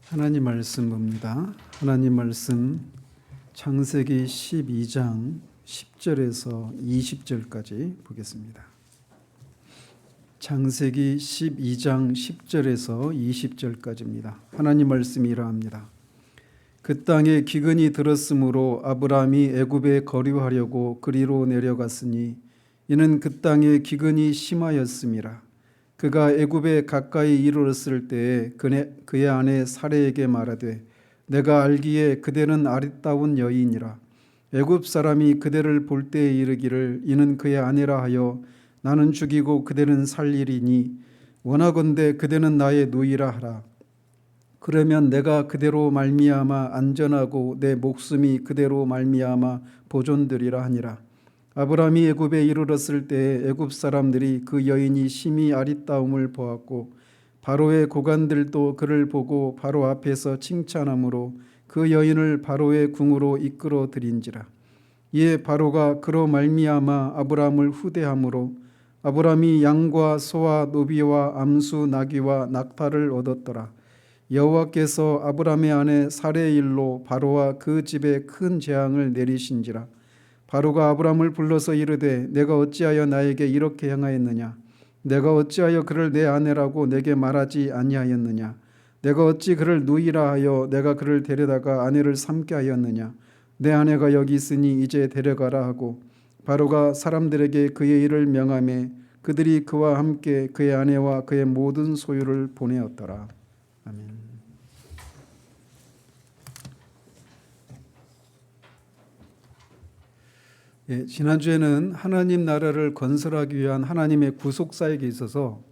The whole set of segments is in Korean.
하나님 말씀 봅니다. 하나님 말씀 창세기 12장 10절에서 20절까지 보겠습니다. 창세기 12장 10절에서 20절까지입니다. 하나님 말씀이 이러합니다. 그 땅에 기근이 들었으므로 아브라함이 애굽에 거류하려고 그리로 내려갔으니 이는 그 땅에 기근이 심하였음이라. 그가 애굽에 가까이 이르렀을 때에 그의 아내 사레에게 말하되 내가 알기에 그대는 아리따운 여인이라. 애굽 사람이 그대를 볼 때에 이르기를 이는 그의 아내라 하여 나는 죽이고 그대는 살리리니 원하건대 그대는 나의 노이라 하라. 그러면 내가 그대로 말미암아 안전하고 내 목숨이 그대로 말미암아 보존되리라 하니라. 아브라함이 애굽에 이르렀을 때에 애굽 사람들이 그 여인이 심히 아리따움을 보았고 바로의 고관들도 그를 보고 바로 앞에서 칭찬하므로 그 여인을 바로의 궁으로 이끌어 들인지라. 이에 바로가 그로 말미암아 아브라함을 후대함으로 아브라함이 양과 소와 노비와 암수 나귀와 낙타를 얻었더라. 여호와께서 아브라함의 아내 사레의 일로 바로와 그 집에 큰 재앙을 내리신지라. 바로가 아브라함을 불러서 이르되 내가 어찌하여 나에게 이렇게 행하였느냐? 내가 어찌하여 그를 내 아내라고 내게 말하지 아니하였느냐? 내가 어찌 그를 누이라 하여 내가 그를 데려다가 아내를 삼게 하였느냐? 내 아내가 여기 있으니 이제 데려가라 하고 바로가 사람들에게 그의 일을 명하매 그들이 그와 함께 그의 아내와 그의 모든 소유를 보내었더라. 아멘. 지난주에는 하나님 나라를 건설하기 위한 하나님의 구속사역에 있어서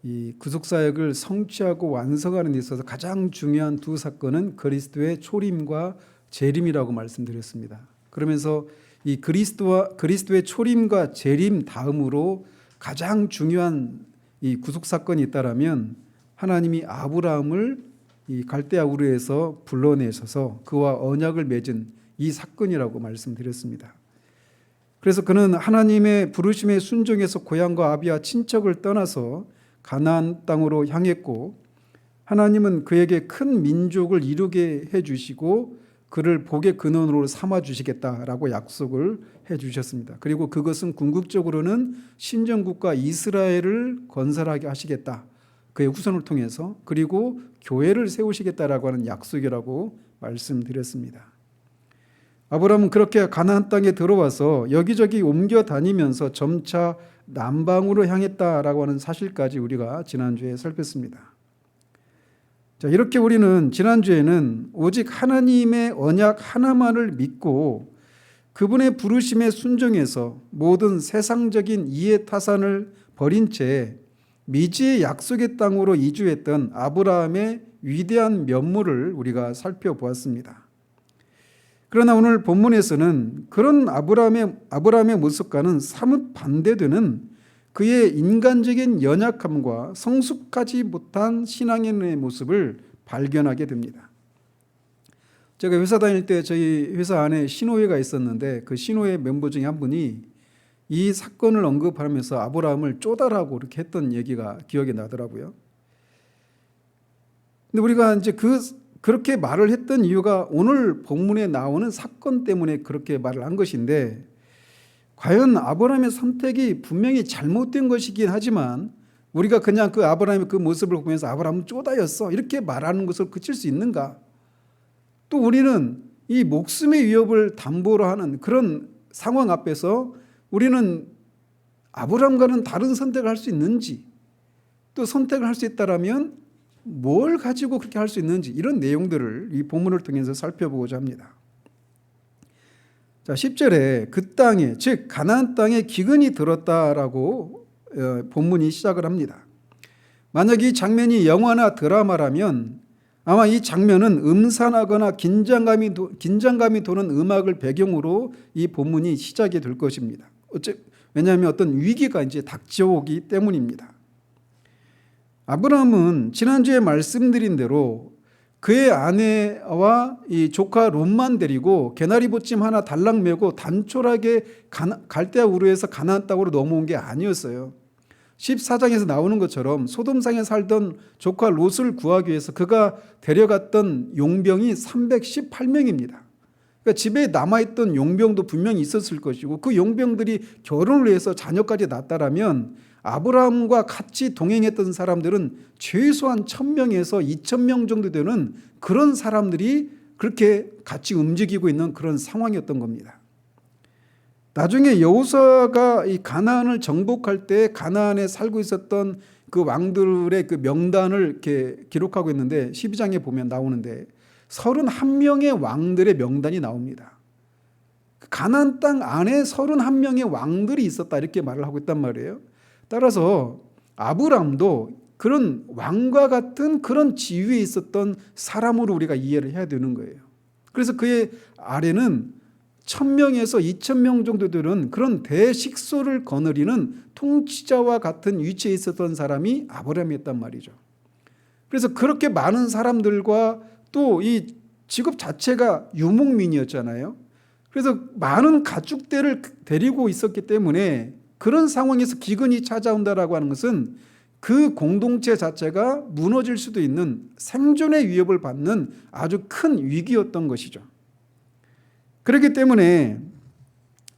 이 구속사역을 성취하고 완성하는 데 있어서 가장 중요한 두 사건은 그리스도의 초림과 재림이라고 말씀드렸습니다. 그러면서 이 그리스도의 초림과 재림 다음으로 가장 중요한 이 구속사건이 있다라면 하나님이 아브라함을 이 갈대아 우르에서 불러내셔서 그와 언약을 맺은 이 사건이라고 말씀드렸습니다. 그래서 그는 하나님의 부르심에 순종해서 고향과 아비와 친척을 떠나서 가나안 땅으로 향했고 하나님은 그에게 큰 민족을 이루게 해주시고 그를 복의 근원으로 삼아주시겠다라고 약속을 해주셨습니다. 그리고 그것은 궁극적으로는 신정국가 이스라엘을 건설하게 하시겠다. 그의 후손을 통해서 그리고 교회를 세우시겠다라고 하는 약속이라고 말씀드렸습니다. 아브라함은 그렇게 가나안 땅에 들어와서 여기저기 옮겨 다니면서 점차 남방으로 향했다라고 하는 사실까지 우리가 지난주에 살폈습니다. 자, 이렇게 우리는 지난주에는 오직 하나님의 언약 하나만을 믿고 그분의 부르심에 순종해서 모든 세상적인 이해 타산을 버린 채 미지의 약속의 땅으로 이주했던 아브라함의 위대한 면모를 우리가 살펴보았습니다. 그러나 오늘 본문에서는 그런 아브라함의 모습과는 사뭇 반대되는 그의 인간적인 연약함과 성숙하지 못한 신앙인의 모습을 발견하게 됩니다. 제가 회사 다닐 때 저희 회사 안에 신호회가 있었는데 그 신호회 멤버 중에 한 분이 이 사건을 언급하면서 아브라함을 쪼다라고 이렇게 했던 얘기가 기억이 나더라고요. 근데 우리가 이제 그렇게 말을 했던 이유가 오늘 본문에 나오는 사건 때문에 그렇게 말을 한 것인데 과연 아브라함의 선택이 분명히 잘못된 것이긴 하지만 우리가 그냥 그 아브라함의 그 모습을 보면서 아브라함은 쪼다였어 이렇게 말하는 것을 그칠 수 있는가? 또 우리는 이 목숨의 위협을 담보로 하는 그런 상황 앞에서 우리는 아브라함과는 다른 선택을 할 수 있는지 또 선택을 할 수 있다라면 뭘 가지고 그렇게 할 수 있는지 이런 내용들을 이 본문을 통해서 살펴보고자 합니다. 자, 10절에 그 땅에 즉 가나안 땅에 기근이 들었다라고 본문이 시작을 합니다. 만약 이 장면이 영화나 드라마라면 아마 이 장면은 음산하거나 긴장감이 도는 음악을 배경으로 이 본문이 시작이 될 것입니다. 왜냐하면 어떤 위기가 이제 닥쳐오기 때문입니다. 아브라함은 지난주에 말씀드린 대로 그의 아내와 이 조카 롯만 데리고 개나리 보침 하나 달랑 메고 단촐하게 갈대아 우르에서 가나안 땅으로 넘어온 게 아니었어요. 14장에서 나오는 것처럼 소돔상에 살던 조카 롯을 구하기 위해서 그가 데려갔던 용병이 318명입니다. 그러니까 집에 남아있던 용병도 분명히 있었을 것이고 그 용병들이 결혼을 해서 자녀까지 낳았다라면 아브라함과 같이 동행했던 사람들은 최소한 1000명에서 2000명 정도 되는 그런 사람들이 그렇게 같이 움직이고 있는 그런 상황이었던 겁니다. 나중에 여호수아가 이 가나안을 정복할 때 가나안에 살고 있었던 그 왕들의 그 명단을 이렇게 기록하고 있는데 12장에 보면 나오는데 31명의 왕들의 명단이 나옵니다. 가나안 땅 안에 31명의 왕들이 있었다 이렇게 말을 하고 있단 말이에요. 따라서 아브라함도 그런 왕과 같은 그런 지위에 있었던 사람으로 우리가 이해를 해야 되는 거예요. 그래서 그의 아래는 1000명에서 2000명 정도 되는 그런 대식소를 거느리는 통치자와 같은 위치에 있었던 사람이 아브라함이었단 말이죠. 그래서 그렇게 많은 사람들과 또 이 직업 자체가 유목민이었잖아요. 그래서 많은 가축들을 데리고 있었기 때문에 그런 상황에서 기근이 찾아온다라고 하는 것은 그 공동체 자체가 무너질 수도 있는 생존의 위협을 받는 아주 큰 위기였던 것이죠. 그렇기 때문에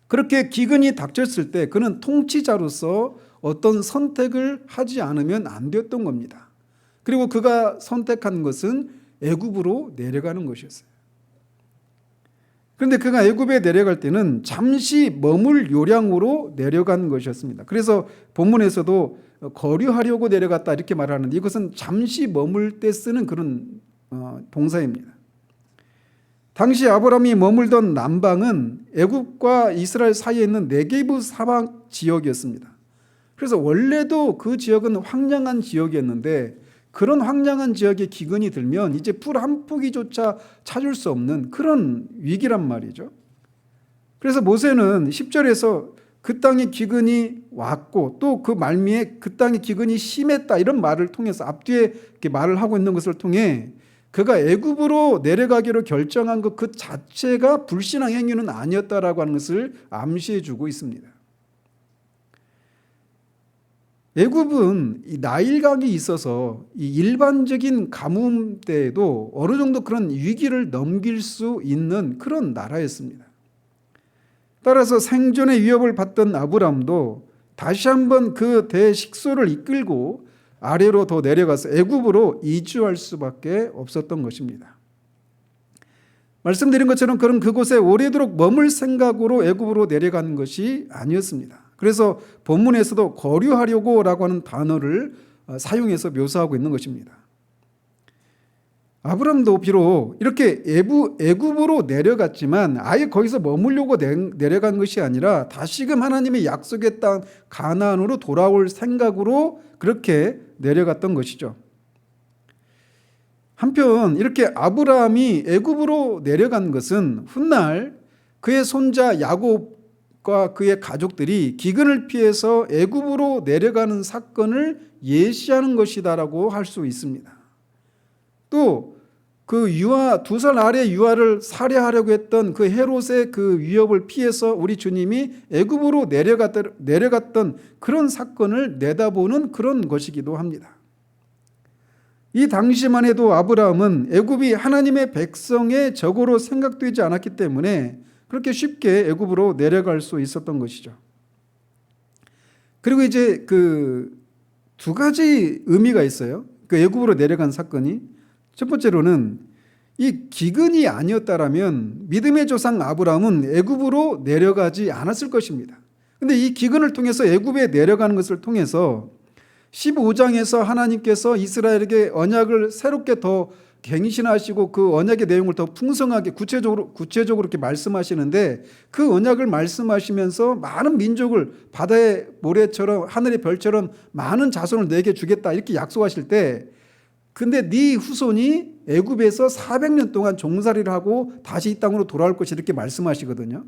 그렇게 기근이 닥쳤을 때 그는 통치자로서 어떤 선택을 하지 않으면 안 되었던 겁니다. 그리고 그가 선택한 것은 애굽으로 내려가는 것이었어요. 그런데 그가 애굽에 내려갈 때는 잠시 머물 요량으로 내려간 것이었습니다. 그래서 본문에서도 거류하려고 내려갔다 이렇게 말하는데 이것은 잠시 머물 때 쓰는 그런 동사입니다. 당시 아브라함이 머물던 남방은 애굽과 이스라엘 사이에 있는 네게브 사막 지역이었습니다. 그래서 원래도 그 지역은 황량한 지역이었는데 그런 황량한 지역에 기근이 들면 이제 풀 한 포기조차 찾을 수 없는 그런 위기란 말이죠. 그래서 모세는 10절에서 그 땅에 기근이 왔고 또 그 말미에 그 땅에 기근이 심했다 이런 말을 통해서 앞뒤에 이렇게 말을 하고 있는 것을 통해 그가 애굽으로 내려가기로 결정한 것 그 자체가 불신앙 행위는 아니었다라고 하는 것을 암시해 주고 있습니다. 애굽은 이 나일강이 있어서 이 일반적인 가뭄 때에도 어느 정도 그런 위기를 넘길 수 있는 그런 나라였습니다. 따라서 생존의 위협을 받던 아브라함도 다시 한번 그 대식소를 이끌고 아래로 더 내려가서 애굽으로 이주할 수밖에 없었던 것입니다. 말씀드린 것처럼 그는 그곳에 오래도록 머물 생각으로 애굽으로 내려가는 것이 아니었습니다. 그래서 본문에서도 거류하려고 라고 하는 단어를 사용해서 묘사하고 있는 것입니다. 아브라함도 비록 이렇게 애굽으로 내려갔지만 아예 거기서 머물려고 내려간 것이 아니라 다시금 하나님의 약속의 땅 가나안으로 돌아올 생각으로 그렇게 내려갔던 것이죠. 한편 이렇게 아브라함이 애굽으로 내려간 것은 훗날 그의 손자 야곱과 그의 가족들이 기근을 피해서 애굽으로 내려가는 사건을 예시하는 것이다라고 할 수 있습니다. 또 그 유아 2살 아래 유아를 살해하려고 했던 그 헤롯의 그 위협을 피해서 우리 주님이 애굽으로 내려갔던 그런 사건을 내다보는 그런 것이기도 합니다. 이 당시만 해도 아브라함은 애굽이 하나님의 백성의 적으로 생각되지 않았기 때문에 그렇게 쉽게 애굽으로 내려갈 수 있었던 것이죠. 그리고 이제 그 2가지 의미가 있어요. 그 애굽으로 내려간 사건이 첫 번째로는 이 기근이 아니었다라면 믿음의 조상 아브라함은 애굽으로 내려가지 않았을 것입니다. 그런데 이 기근을 통해서 애굽에 내려가는 것을 통해서 15장에서 하나님께서 이스라엘에게 언약을 새롭게 더 갱신하시고 그 언약의 내용을 더 풍성하게 구체적으로 이렇게 말씀하시는데 그 언약을 말씀하시면서 많은 민족을 바다의 모래처럼 하늘의 별처럼 많은 자손을 내게 주겠다 이렇게 약속하실 때 근데 네 후손이 애굽에서 400년 동안 종살이를 하고 다시 이 땅으로 돌아올 것이 이렇게 말씀하시거든요.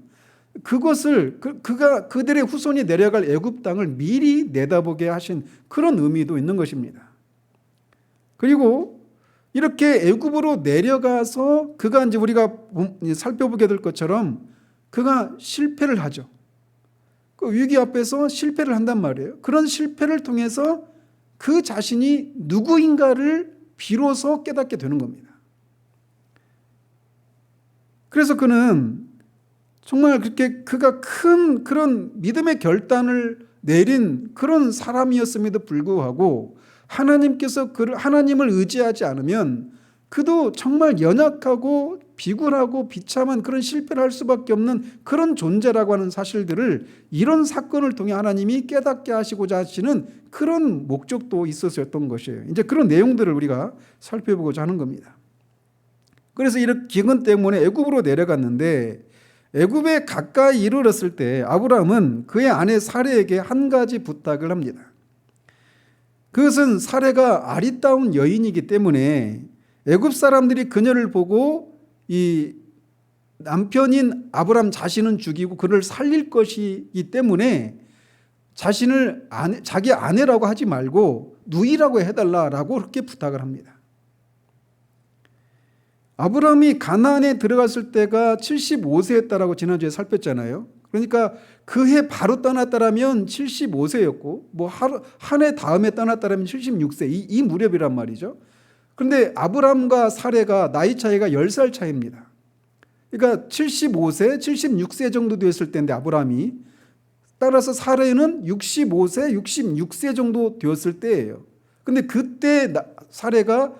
그것을 그들의 후손이 내려갈 애굽 땅을 미리 내다보게 하신 그런 의미도 있는 것입니다. 그리고 이렇게 애굽으로 내려가서 그가 이제 우리가 살펴보게 될 것처럼 그가 실패를 하죠. 그 위기 앞에서 실패를 한단 말이에요. 그런 실패를 통해서 그 자신이 누구인가를 비로소 깨닫게 되는 겁니다. 그래서 그는 정말 그렇게 그가 큰 그런 믿음의 결단을 내린 그런 사람이었음에도 불구하고 하나님께서 하나님을 의지하지 않으면 그도 정말 연약하고 비굴하고 비참한 그런 실패를 할 수밖에 없는 그런 존재라고 하는 사실들을 이런 사건을 통해 하나님이 깨닫게 하시고자 하시는 그런 목적도 있었던 것이에요. 이제 그런 내용들을 우리가 살펴보고자 하는 겁니다. 그래서 이런 기근 때문에 애굽으로 내려갔는데 애굽에 가까이 이르렀을 때 아브라함은 그의 아내 사레에게 한 가지 부탁을 합니다. 그것은 사레가 아리따운 여인이기 때문에 애굽 사람들이 그녀를 보고 이 남편인 아브라함 자신은 죽이고 그를 살릴 것이기 때문에 자신을 자기 아내라고 하지 말고 누이라고 해달라라고 그렇게 부탁을 합니다. 아브라함이 가나안에 들어갔을 때가 75세였다라고 지난주에 살폈잖아요. 그러니까 그 해 바로 떠났다라면 75세였고 뭐 한 해 다음에 떠났다라면 76세 이 무렵이란 말이죠. 그런데 아브라함과 사레가 나이 차이가 10살 차이입니다. 그러니까 75세, 76세 정도 되었을 때인데 아브라함이, 따라서 사레는 65세, 66세 정도 되었을 때예요. 그런데 그때 사레가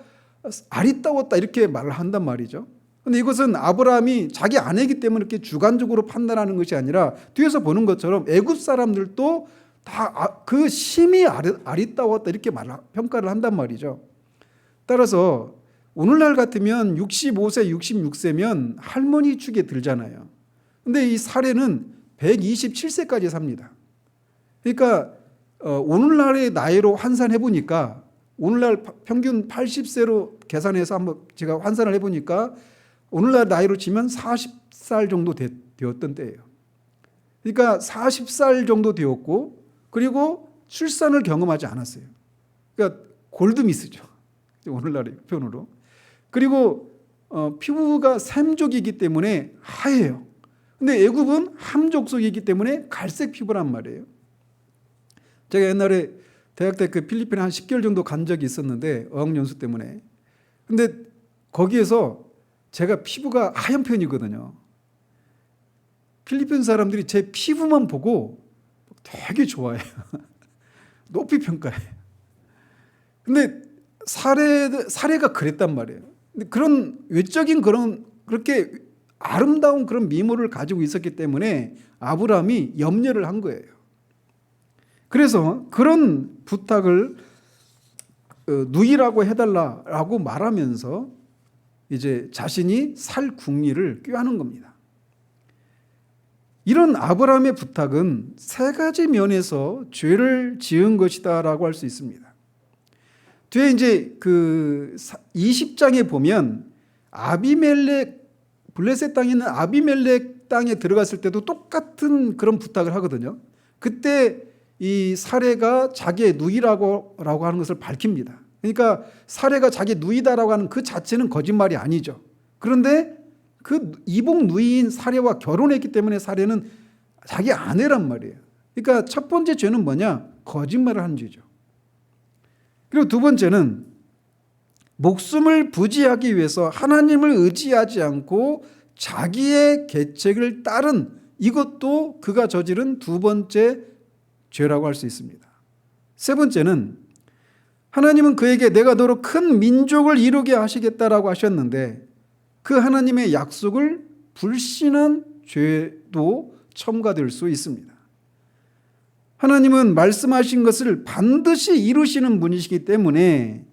아리따웠다 이렇게 말을 한단 말이죠. 그런데 이것은 아브라함이 자기 아내이기 때문에 이렇게 주관적으로 판단하는 것이 아니라 뒤에서 보는 것처럼 애굽 사람들도 다 그 심히 아리따웠다 이렇게 평가를 한단 말이죠. 따라서 오늘날 같으면 65세, 66세면 할머니 축에 들잖아요. 그런데 이 사례는 127세까지 삽니다. 그러니까 오늘날의 나이로 환산해 보니까 오늘날 평균 80세로 계산해서 한번 제가 환산을 해보니까 오늘날 나이로 치면 40살 정도 되었던 때예요. 그러니까 40살 정도 되었고 그리고 출산을 경험하지 않았어요. 그러니까 골드미스죠. 오늘날의 표현으로. 그리고 피부가 샘족이기 때문에 하얘요. 근데 애굽은 함족속이기 때문에 갈색 피부란 말이에요. 제가 옛날에 대학 때 그 필리핀에 한 10개월 정도 간 적이 있었는데 어학연수 때문에. 근데 거기에서 제가 피부가 하얀 편이거든요. 필리핀 사람들이 제 피부만 보고 되게 좋아해요. 높이 평가해요. 근데 사례가 그랬단 말이에요. 근데 그런 외적인 그렇게 아름다운 그런 미모를 가지고 있었기 때문에 아브라함이 염려를 한 거예요. 그래서 그런 부탁을 누이라고 해달라라고 말하면서 이제 자신이 살 궁리를 꾀하는 겁니다. 이런 아브라함의 부탁은 세 가지 면에서 죄를 지은 것이다라고 할 수 있습니다. 뒤에 이제 그 20장에 보면 블레셋 땅에 있는 아비멜렉 땅에 들어갔을 때도 똑같은 그런 부탁을 하거든요. 그때 이 사레가 자기의 누이라고 하는 것을 밝힙니다. 그러니까 사레가 자기 누이다라고 하는 그 자체는 거짓말이 아니죠. 그런데 그 이복 누이인 사레와 결혼했기 때문에 사레는 자기 아내란 말이에요. 그러니까 첫 번째 죄는 뭐냐? 거짓말을 하는 죄죠. 그리고 두 번째는 목숨을 부지하기 위해서 하나님을 의지하지 않고 자기의 계책을 따른, 이것도 그가 저지른 두 번째 죄라고 할 수 있습니다. 세 번째는 하나님은 그에게 내가 너로 큰 민족을 이루게 하시겠다라고 하셨는데 그 하나님의 약속을 불신한 죄도 첨가될 수 있습니다. 하나님은 말씀하신 것을 반드시 이루시는 분이시기 때문에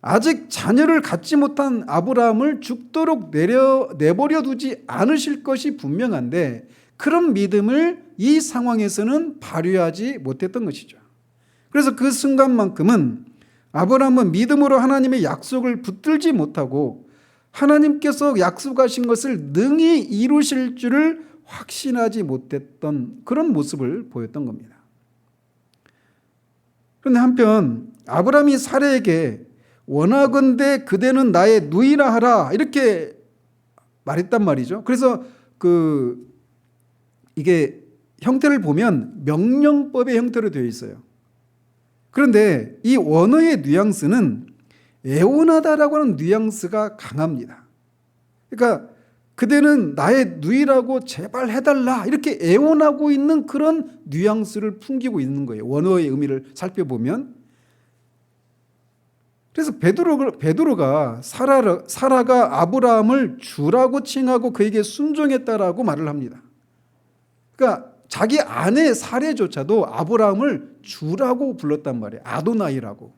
아직 자녀를 갖지 못한 아브라함을 죽도록 내버려 두지 않으실 것이 분명한데 그런 믿음을 이 상황에서는 발휘하지 못했던 것이죠. 그래서 그 순간만큼은 아브라함은 믿음으로 하나님의 약속을 붙들지 못하고 하나님께서 약속하신 것을 능히 이루실 줄을 확신하지 못했던 그런 모습을 보였던 겁니다. 그런데 한편 아브라함이 사레에게 원하건대 그대는 나의 누이라 하라 이렇게 말했단 말이죠. 그래서 이게 형태를 보면 명령법의 형태로 되어 있어요. 그런데 이 원어의 뉘앙스는 애원하다라고 하는 뉘앙스가 강합니다. 그러니까 그대는 나의 누이라고 제발 해달라 이렇게 애원하고 있는 그런 뉘앙스를 풍기고 있는 거예요. 원어의 의미를 살펴보면. 그래서 베드로가 사라가 아브라함을 주라고 칭하고 그에게 순종했다라고 말을 합니다. 그러니까 자기 아내 사례조차도 아브라함을 주라고 불렀단 말이에요. 아도나이라고.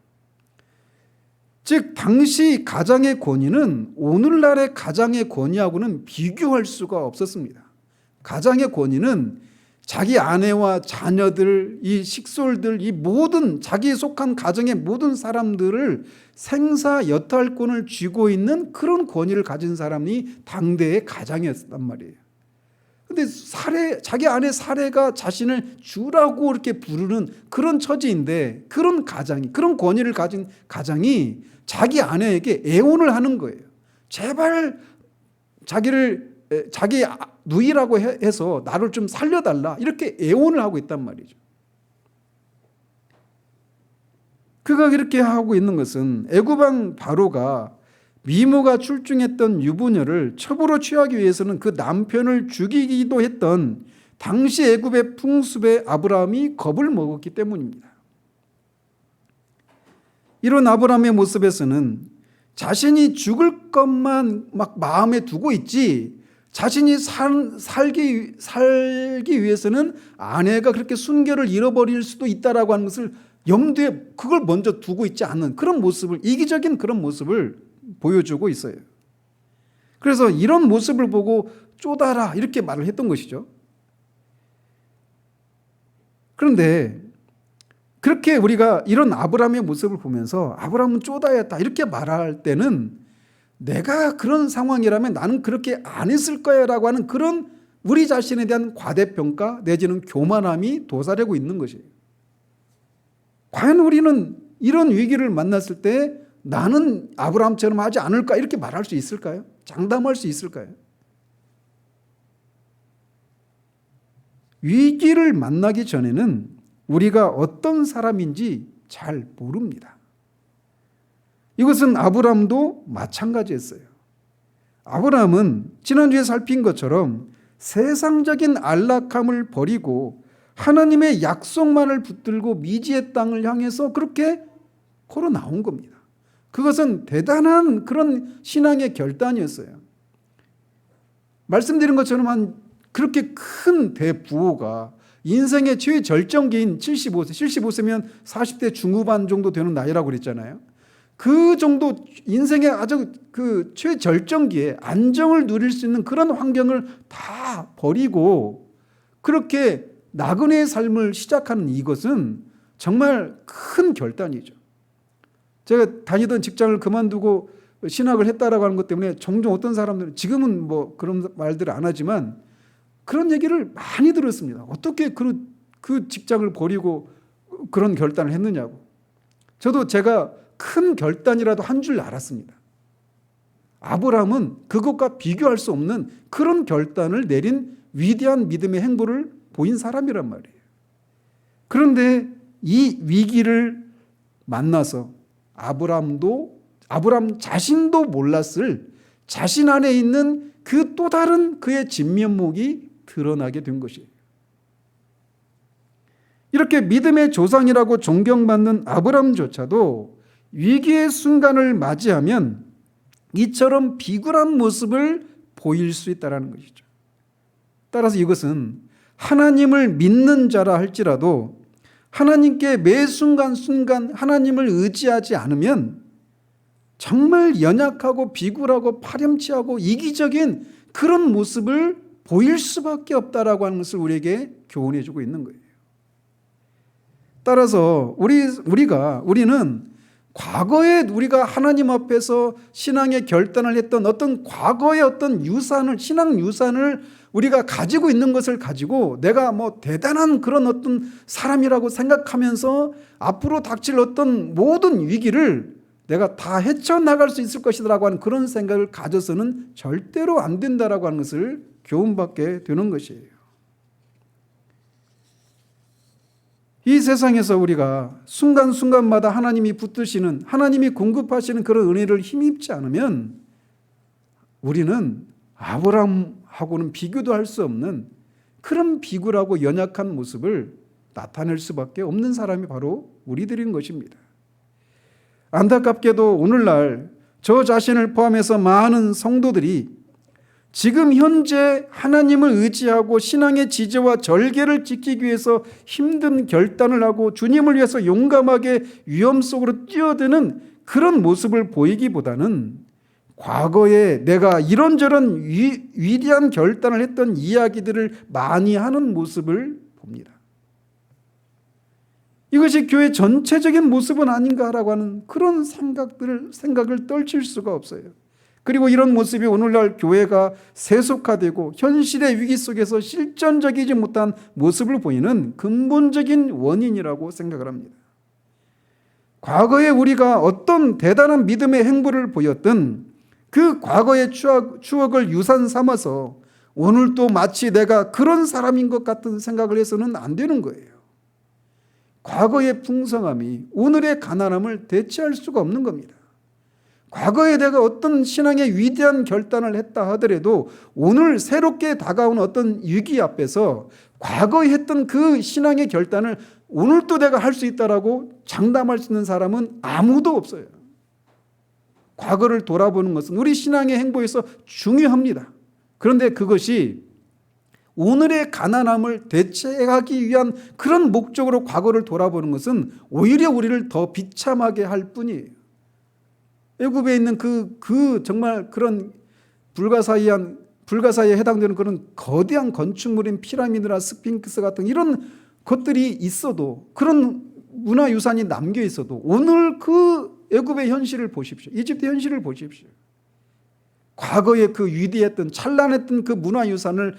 즉 당시 가장의 권위는 오늘날의 가장의 권위하고는 비교할 수가 없었습니다. 가장의 권위는 자기 아내와 자녀들, 이 식솔들, 이 모든 자기에 속한 가정의 모든 사람들을 생사 여탈권을 쥐고 있는 그런 권위를 가진 사람이 당대의 가장이었단 말이에요. 그런데 자기 아내 사례가 자신을 주라고 이렇게 부르는 그런 처지인데 그런 권위를 가진 가장이 자기 아내에게 애원을 하는 거예요. 제발 자기 누이라고 해서 나를 좀 살려달라 이렇게 애원을 하고 있단 말이죠. 그가 이렇게 하고 있는 것은 애굽왕 바로가 미모가 출중했던 유부녀를 첩으로 취하기 위해서는 그 남편을 죽이기도 했던 당시 애굽의 풍습에 아브라함이 겁을 먹었기 때문입니다. 이런 아브라함의 모습에서는 자신이 죽을 것만 막 마음에 두고 있지 자신이 살기 위해서는 아내가 그렇게 순결을 잃어버릴 수도 있다라고 하는 것을 염두에 그걸 먼저 두고 있지 않는 그런 모습을, 이기적인 그런 모습을 보여주고 있어요. 그래서 이런 모습을 보고 쪼다라 이렇게 말을 했던 것이죠. 그런데 그렇게 우리가 이런 아브라함의 모습을 보면서 아브라함은 쪼다였다 이렇게 말할 때는 내가 그런 상황이라면 나는 그렇게 안 했을 거야 라고 하는 그런 우리 자신에 대한 과대평가 내지는 교만함이 도사리고 있는 것이에요. 과연 우리는 이런 위기를 만났을 때 나는 아브라함처럼 하지 않을까 이렇게 말할 수 있을까요? 장담할 수 있을까요? 위기를 만나기 전에는 우리가 어떤 사람인지 잘 모릅니다. 이것은 아브라함도 마찬가지였어요. 아브라함은 지난주에 살핀 것처럼 세상적인 안락함을 버리고 하나님의 약속만을 붙들고 미지의 땅을 향해서 그렇게 걸어 나온 겁니다. 그것은 대단한 그런 신앙의 결단이었어요. 말씀드린 것처럼 그렇게 큰 대부호가 인생의 최절정기인 75세면 40대 중후반 정도 되는 나이라고 그랬잖아요. 그 정도 인생의 아주 그 최절정기에 안정을 누릴 수 있는 그런 환경을 다 버리고 그렇게 나그네의 삶을 시작하는 이것은 정말 큰 결단이죠. 제가 다니던 직장을 그만두고 신학을 했다라고 하는 것 때문에 종종 어떤 사람들은 지금은 뭐 그런 말들을 안 하지만 그런 얘기를 많이 들었습니다. 어떻게 그 직장을 버리고 그런 결단을 했느냐고. 저도 제가 큰 결단이라도 한 줄 알았습니다. 아브라함은 그것과 비교할 수 없는 그런 결단을 내린 위대한 믿음의 행보를 보인 사람이란 말이에요. 그런데 이 위기를 만나서 아브라함 자신도 몰랐을 자신 안에 있는 그 또 다른 그의 진면목이 드러나게 된 것이에요. 이렇게 믿음의 조상이라고 존경받는 아브라함조차도 위기의 순간을 맞이하면 이처럼 비굴한 모습을 보일 수 있다는 것이죠. 따라서 이것은 하나님을 믿는 자라 할지라도 하나님께 매 순간순간 하나님을 의지하지 않으면 정말 연약하고 비굴하고 파렴치하고 이기적인 그런 모습을 보일 수밖에 없다라고 하는 것을 우리에게 교훈해 주고 있는 거예요. 따라서 우리는 과거에 우리가 하나님 앞에서 신앙의 결단을 했던 어떤 과거의 어떤 신앙 유산을 우리가 가지고 있는 것을 가지고 내가 뭐 대단한 그런 어떤 사람이라고 생각하면서 앞으로 닥칠 어떤 모든 위기를 내가 다 헤쳐나갈 수 있을 것이라고 하는 그런 생각을 가져서는 절대로 안 된다라고 하는 것을 교훈받게 되는 것이에요. 이 세상에서 우리가 순간순간마다 하나님이 붙드시는, 하나님이 공급하시는 그런 은혜를 힘입지 않으면 우리는 아브라함하고는 비교도 할 수 없는 그런 비굴하고 연약한 모습을 나타낼 수밖에 없는 사람이 바로 우리들인 것입니다. 안타깝게도 오늘날 저 자신을 포함해서 많은 성도들이 지금 현재 하나님을 의지하고 신앙의 지혜와 절개를 지키기 위해서 힘든 결단을 하고 주님을 위해서 용감하게 위험 속으로 뛰어드는 그런 모습을 보이기보다는 과거에 내가 이런저런 위대한 결단을 했던 이야기들을 많이 하는 모습을 봅니다. 이것이 교회 전체적인 모습은 아닌가라고 하는 그런 생각을 떨칠 수가 없어요. 그리고 이런 모습이 오늘날 교회가 세속화되고 현실의 위기 속에서 실전적이지 못한 모습을 보이는 근본적인 원인이라고 생각을 합니다. 과거에 우리가 어떤 대단한 믿음의 행보를 보였던 그 과거의 추억을 유산 삼아서 오늘 또 마치 내가 그런 사람인 것 같은 생각을 해서는 안 되는 거예요. 과거의 풍성함이 오늘의 가난함을 대체할 수가 없는 겁니다. 과거에 내가 어떤 신앙의 위대한 결단을 했다 하더라도 오늘 새롭게 다가온 어떤 위기 앞에서 과거에 했던 그 신앙의 결단을 오늘도 내가 할 수 있다라고 장담할 수 있는 사람은 아무도 없어요. 과거를 돌아보는 것은 우리 신앙의 행보에서 중요합니다. 그런데 그것이 오늘의 가난함을 대체하기 위한 그런 목적으로 과거를 돌아보는 것은 오히려 우리를 더 비참하게 할 뿐이에요. 애굽에 있는 그 정말 그런 불가사의에 해당되는 그런 거대한 건축물인 피라미드나 스핑크스 같은 이런 것들이 있어도, 그런 문화유산이 남겨 있어도 오늘 그 애굽의 현실을 보십시오. 이집트의 현실을 보십시오. 과거에 그 위대했던 찬란했던 그 문화유산을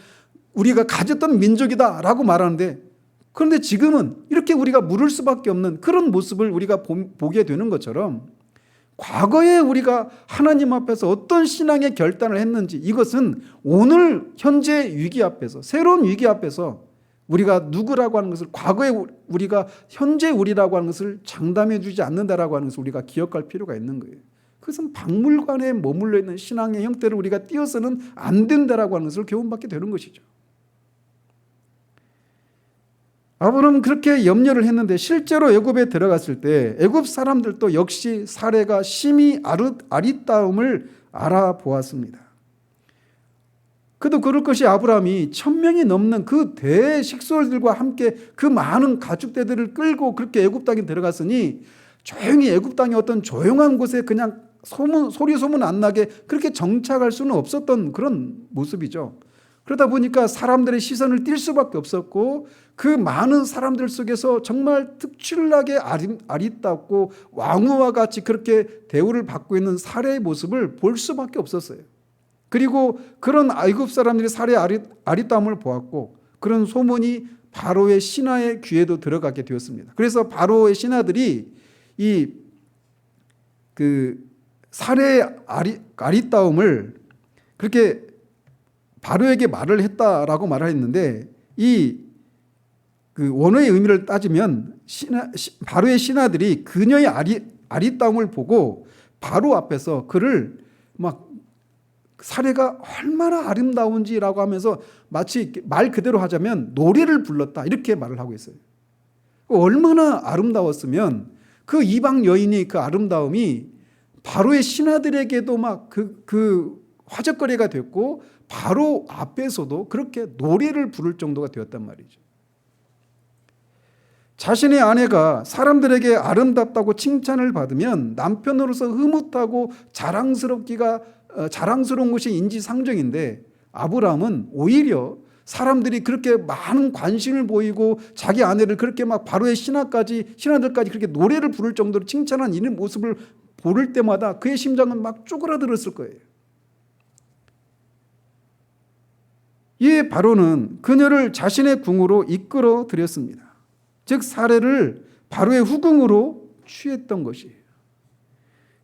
우리가 가졌던 민족이다라고 말하는데, 그런데 지금은 이렇게 우리가 물을 수밖에 없는 그런 모습을 우리가 보게 되는 것처럼 과거에 우리가 하나님 앞에서 어떤 신앙의 결단을 했는지, 이것은 오늘 현재 위기 앞에서, 새로운 위기 앞에서 우리가 누구라고 하는 것을, 과거에 우리가 현재 우리라고 하는 것을 장담해 주지 않는다라고 하는 것을 우리가 기억할 필요가 있는 거예요. 그것은 박물관에 머물러 있는 신앙의 형태를 우리가 띄어서는 안 된다라고 하는 것을 교훈받게 되는 것이죠. 아브라함은 그렇게 염려를 했는데 실제로 애굽에 들어갔을 때 애굽 사람들도 역시 사례가 심히 아리따움을 알아보았습니다. 그도 그럴 것이 아브라함이 1000명이 넘는 그 대식솔들과 함께 그 많은 가축대들을 끌고 그렇게 애굽 땅에 들어갔으니 조용히 애굽 땅의 어떤 조용한 곳에 그냥 소리 소문 안 나게 그렇게 정착할 수는 없었던 그런 모습이죠. 그러다 보니까 사람들의 시선을 띌 수밖에 없었고 그 많은 사람들 속에서 정말 특출나게 아리따웠고 왕후와 같이 그렇게 대우를 받고 있는 사례의 모습을 볼 수밖에 없었어요. 그리고 그런 애굽 사람들이 사례의 아리따움을 보았고 그런 소문이 바로의 신하의 귀에도 들어가게 되었습니다. 그래서 바로의 신하들이 이 사례의 아리따움을 그렇게 바로에게 말을 했다라고 말했는데 그 원어의 의미를 따지면 바로의 신하들이 그녀의 아리따움을 보고 바로 앞에서 그를 막 사례가 얼마나 아름다운지라고 하면서 마치 말 그대로 하자면 노래를 불렀다 이렇게 말을 하고 있어요. 얼마나 아름다웠으면 그 이방 여인이 그 아름다움이 바로의 신하들에게도 막 그 화제거리가 됐고 바로 앞에서도 그렇게 노래를 부를 정도가 되었단 말이죠. 자신의 아내가 사람들에게 아름답다고 칭찬을 받으면 남편으로서 흐뭇하고 자랑스러운 것이 인지상정인데 아브라함은 오히려 사람들이 그렇게 많은 관심을 보이고 자기 아내를 그렇게 막 바로의 신하들까지 그렇게 노래를 부를 정도로 칭찬한 이런 모습을 볼 때마다 그의 심장은 막 쪼그라들었을 거예요. 이에 바로는 그녀를 자신의 궁으로 이끌어 들였습니다. 즉 사례를 바로의 후궁으로 취했던 것이에요.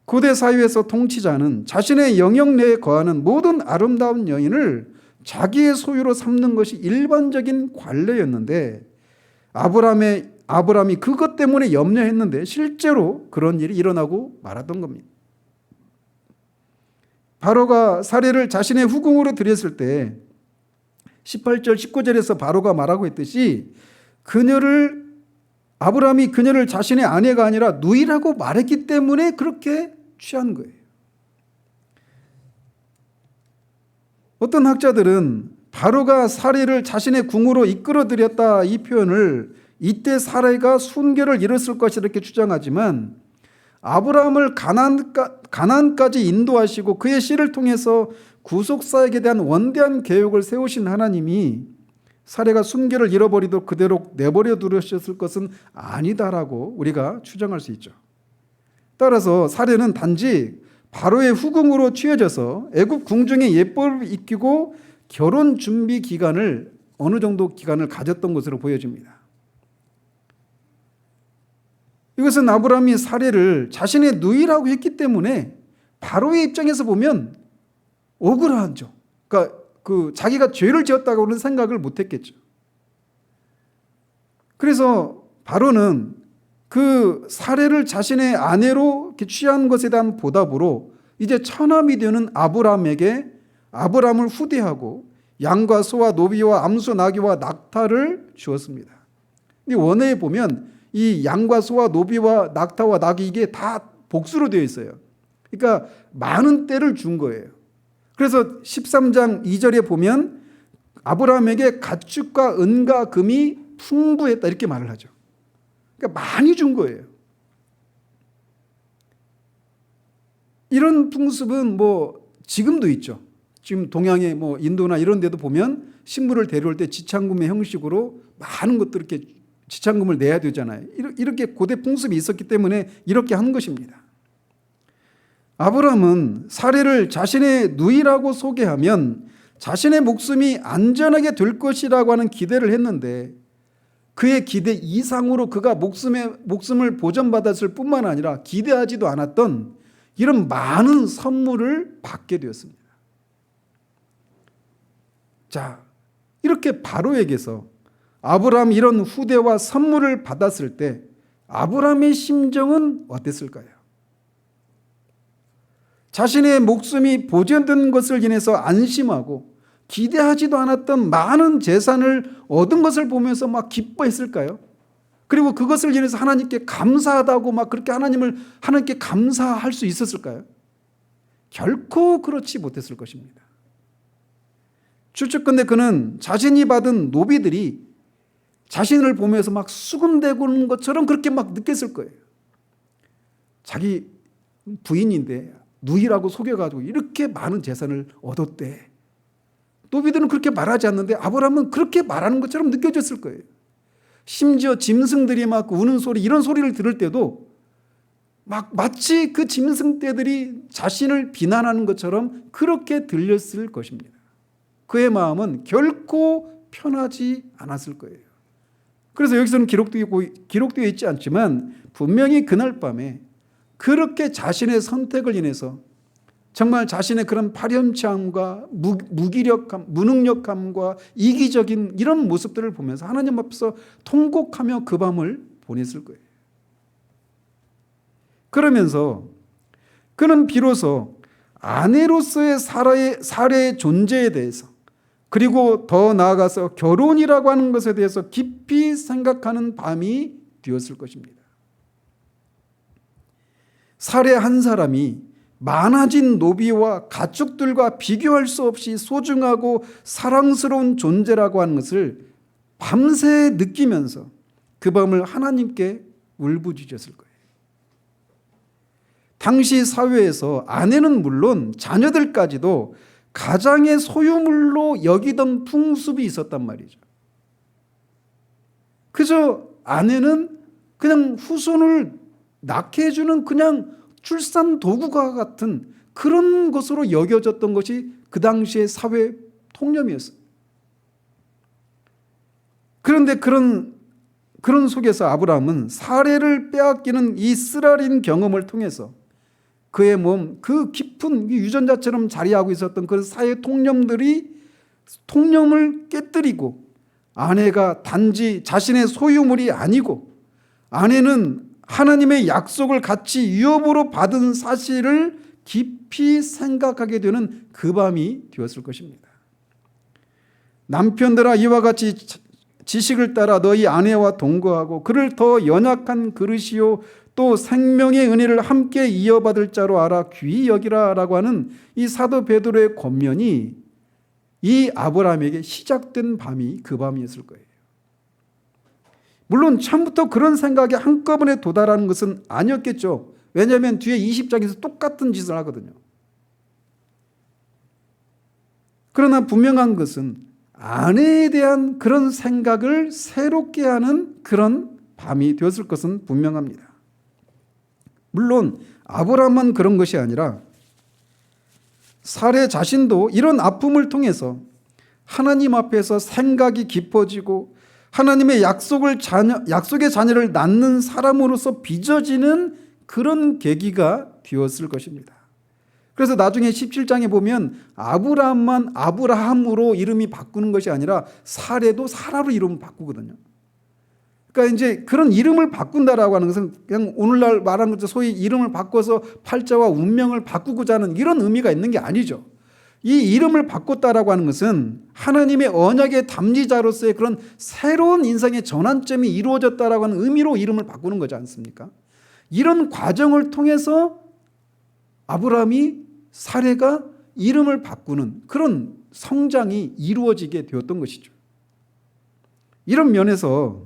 고대 사회에서 통치자는 자신의 영역 내에 거하는 모든 아름다운 여인을 자기의 소유로 삼는 것이 일반적인 관례였는데 아브라함의 아브라함이 그것 때문에 염려했는데 실제로 그런 일이 일어나고 말았던 겁니다. 바로가 사례를 자신의 후궁으로 들였을 때 18절 19절에서 바로가 말하고 있듯이 아브라함이 그녀를 자신의 아내가 아니라 누이라고 말했기 때문에 그렇게 취한 거예요. 어떤 학자들은 바로가 사례를 자신의 궁으로 이끌어들였다 이 표현을 이때 사례가 순결을 이뤘을 것이다 이렇게 주장하지만 아브라함을 가나안까지 인도하시고 그의 씨를 통해서 구속사역에 대한 원대한 계획을 세우신 하나님이 사례가 순결을 잃어버리도록 그대로 내버려 두셨을 것은 아니다라고 우리가 추정할 수 있죠. 따라서 사례는 단지 바로의 후궁으로 취해져서 애굽 궁중의 예법을 익히고 결혼 준비 기간을 어느 정도 기간을 가졌던 것으로 보여집니다. 이것은 아브라함이 사례를 자신의 누이라고 했기 때문에 바로의 입장에서 보면 억울하죠. 그러니까 자기가 죄를 지었다고는 생각을 못했겠죠. 그래서 바로는 그 사례를 자신의 아내로 이렇게 취한 것에 대한 보답으로 이제 처남이 되는 아브라함에게 아브라함을 후대하고 양과 소와 노비와 암소 나귀와 낙타를 주었습니다. 원어에 보면 이 양과 소와 노비와 낙타와 나귀 이게 다 복수로 되어 있어요. 그러니까 많은 떼를 준 거예요. 그래서 13장 2절에 보면 아브라함에게 가축과 은과 금이 풍부했다 이렇게 말을 하죠. 그러니까 많이 준 거예요. 이런 풍습은 지금도 있죠. 지금 동양의 인도나 이런 데도 보면 신부를 데려올 때 지참금의 형식으로 많은 것들 이렇게 지참금을 내야 되잖아요. 이렇게 고대 풍습이 있었기 때문에 이렇게 한 것입니다. 아브라함은 사례를 자신의 누이라고 소개하면 자신의 목숨이 안전하게 될 것이라고 하는 기대를 했는데 그의 기대 이상으로 그가 목숨을 보전받았을 뿐만 아니라 기대하지도 않았던 이런 많은 선물을 받게 되었습니다. 자, 이렇게 바로에게서 아브라함이 이런 후대와 선물을 받았을 때 아브라함의 심정은 어땠을까요? 자신의 목숨이 보존된 것을 인해서 안심하고 기대하지도 않았던 많은 재산을 얻은 것을 보면서 막 기뻐했을까요? 그리고 그것을 인해서 하나님께 감사하다고 막 그렇게 하나님께 감사할 수 있었을까요? 결코 그렇지 못했을 것입니다. 추측컨대 그는 자신이 받은 노비들이 자신을 보면서 막 수군대고는 것처럼 그렇게 막 느꼈을 거예요. 자기 부인인데 누이라고 속여가지고 이렇게 많은 재산을 얻었대. 노비들은 그렇게 말하지 않는데 아브라함은 그렇게 말하는 것처럼 느껴졌을 거예요. 심지어 짐승들이 막 우는 소리 이런 소리를 들을 때도 막 마치 그 짐승떼들이 자신을 비난하는 것처럼 그렇게 들렸을 것입니다. 그의 마음은 결코 편하지 않았을 거예요. 그래서 여기서는 기록되어 있지 않지만 분명히 그날 밤에 그렇게 자신의 선택을 인해서 정말 자신의 그런 파렴치함과 무기력함, 무능력함과 이기적인 이런 모습들을 보면서 하나님 앞에서 통곡하며 그 밤을 보냈을 거예요. 그러면서 그는 비로소 아내로서의 사례의 존재에 대해서 그리고 더 나아가서 결혼이라고 하는 것에 대해서 깊이 생각하는 밤이 되었을 것입니다. 사례 한 사람이 많아진 노비와 가축들과 비교할 수 없이 소중하고 사랑스러운 존재라고 하는 것을 밤새 느끼면서 그 밤을 하나님께 울부짖었을 거예요. 당시 사회에서 아내는 물론 자녀들까지도 가장의 소유물로 여기던 풍습이 있었단 말이죠. 그저 아내는 그냥 후손을 낳게 해주는 그냥 출산 도구가 같은 그런 것으로 여겨졌던 것이 그 당시의 사회 통념이었어요. 그런데 그런 속에서 아브라함은 사례를 빼앗기는 이 쓰라린 경험을 통해서 그의 몸, 그 깊은 유전자처럼 자리하고 있었던 그 사회 통념을 깨뜨리고 아내가 단지 자신의 소유물이 아니고 아내는 하나님의 약속을 같이 위협으로 받은 사실을 깊이 생각하게 되는 그 밤이 되었을 것입니다. 남편들아, 이와 같이 지식을 따라 너희 아내와 동거하고 그를 더 연약한 그릇이요 또 생명의 은혜를 함께 이어받을 자로 알아 귀히 여기라 라고 하는 이 사도 베드로의 권면이 이 아브라함에게 시작된 밤이 그 밤이었을 거예요. 물론 처음부터 그런 생각에 한꺼번에 도달하는 것은 아니었겠죠. 왜냐하면 뒤에 20장에서 똑같은 짓을 하거든요. 그러나 분명한 것은 아내에 대한 그런 생각을 새롭게 하는 그런 밤이 되었을 것은 분명합니다. 물론 아브라함만 그런 것이 아니라 사레 자신도 이런 아픔을 통해서 하나님 앞에서 생각이 깊어지고 하나님의 약속의 자녀를 낳는 사람으로서 빚어지는 그런 계기가 되었을 것입니다. 그래서 나중에 17장에 보면 아브라함만 아브라함으로 이름이 바꾸는 것이 아니라 사레도 사라로 이름을 바꾸거든요. 그러니까 이제 그런 이름을 바꾼다라고 하는 것은 그냥 오늘날 말하는 것처럼 소위 이름을 바꿔서 팔자와 운명을 바꾸고자 하는 이런 의미가 있는 게 아니죠. 이 이름을 바꿨다라고 하는 것은 하나님의 언약의 담지자로서의 그런 새로운 인생의 전환점이 이루어졌다라고 하는 의미로 이름을 바꾸는 거지 않습니까? 이런 과정을 통해서 아브라함이 사레가 이름을 바꾸는 그런 성장이 이루어지게 되었던 것이죠. 이런 면에서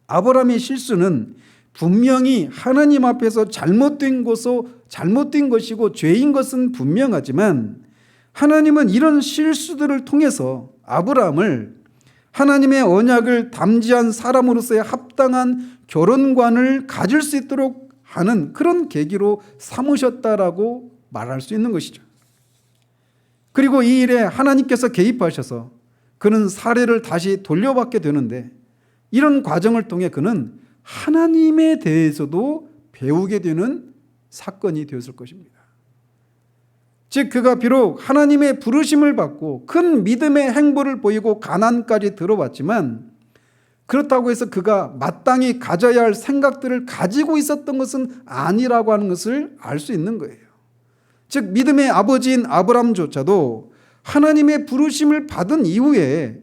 아브라함의 실수는 분명히 하나님 앞에서 잘못된 것이고 죄인 것은 분명하지만 하나님은 이런 실수들을 통해서 아브라함을 하나님의 언약을 담지한 사람으로서의 합당한 결혼관을 가질 수 있도록 하는 그런 계기로 삼으셨다라고 말할 수 있는 것이죠. 그리고 이 일에 하나님께서 개입하셔서 그는 사례를 다시 돌려받게 되는데 이런 과정을 통해 그는 하나님에 대해서도 배우게 되는 사건이 되었을 것입니다. 즉 그가 비록 하나님의 부르심을 받고 큰 믿음의 행보를 보이고 가나안까지 들어왔지만 그렇다고 해서 그가 마땅히 가져야 할 생각들을 가지고 있었던 것은 아니라고 하는 것을 알 수 있는 거예요. 즉 믿음의 아버지인 아브라함조차도 하나님의 부르심을 받은 이후에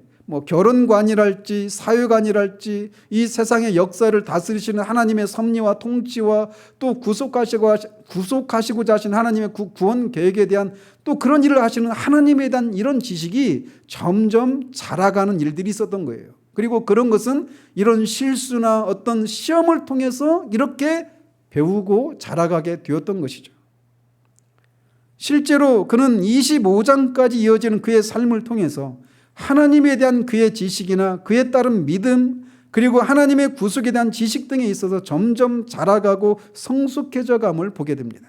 결혼관이랄지 사회관이랄지 이 세상의 역사를 다스리시는 하나님의 섭리와 통치와 또 구속하시고자 하신 하나님의 구원 계획에 대한 또 그런 일을 하시는 하나님에 대한 이런 지식이 점점 자라가는 일들이 있었던 거예요. 그리고 그런 것은 이런 실수나 어떤 시험을 통해서 이렇게 배우고 자라가게 되었던 것이죠. 실제로 그는 25장까지 이어지는 그의 삶을 통해서 하나님에 대한 그의 지식이나 그에 따른 믿음 그리고 하나님의 구속에 대한 지식 등에 있어서 점점 자라가고 성숙해져 감을 보게 됩니다.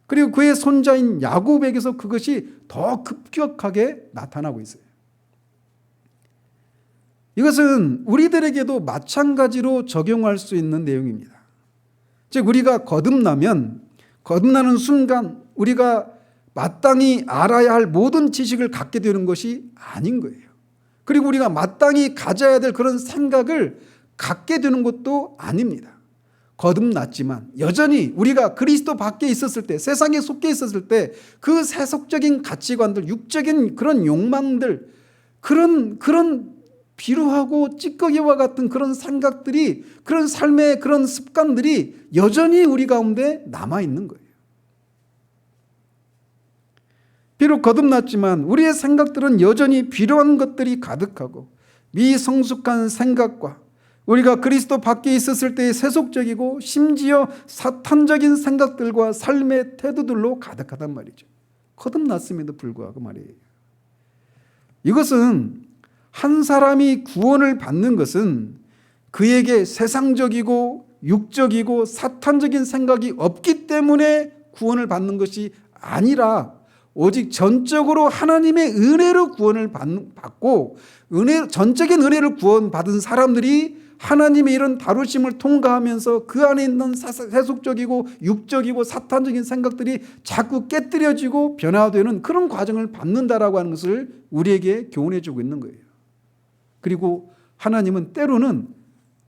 그리고 그의 손자인 야곱에게서 그것이 더 급격하게 나타나고 있어요. 이것은 우리들에게도 마찬가지로 적용할 수 있는 내용입니다. 즉 우리가 거듭나는 순간 우리가 마땅히 알아야 할 모든 지식을 갖게 되는 것이 아닌 거예요. 그리고 우리가 마땅히 가져야 될 그런 생각을 갖게 되는 것도 아닙니다. 거듭났지만 여전히 우리가 그리스도 밖에 있었을 때, 세상에 속해 있었을 때 그 세속적인 가치관들, 육적인 그런 욕망들, 그런 비루하고 찌꺼기와 같은 그런 생각들이, 그런 삶의 그런 습관들이 여전히 우리 가운데 남아있는 거예요. 비록 거듭났지만 우리의 생각들은 여전히 비료한 것들이 가득하고 미성숙한 생각과 우리가 그리스도 밖에 있었을 때의 세속적이고 심지어 사탄적인 생각들과 삶의 태도들로 가득하단 말이죠. 거듭났음에도 불구하고 말이에요. 이것은 한 사람이 구원을 받는 것은 그에게 세상적이고 육적이고 사탄적인 생각이 없기 때문에 구원을 받는 것이 아니라 오직 전적으로 하나님의 은혜로 구원을 받고 전적인 은혜를 구원받은 사람들이 하나님의 이런 다루심을 통과하면서 그 안에 있는 세속적이고 육적이고 사탄적인 생각들이 자꾸 깨뜨려지고 변화되는 그런 과정을 받는다라고 하는 것을 우리에게 교훈해 주고 있는 거예요. 그리고 하나님은 때로는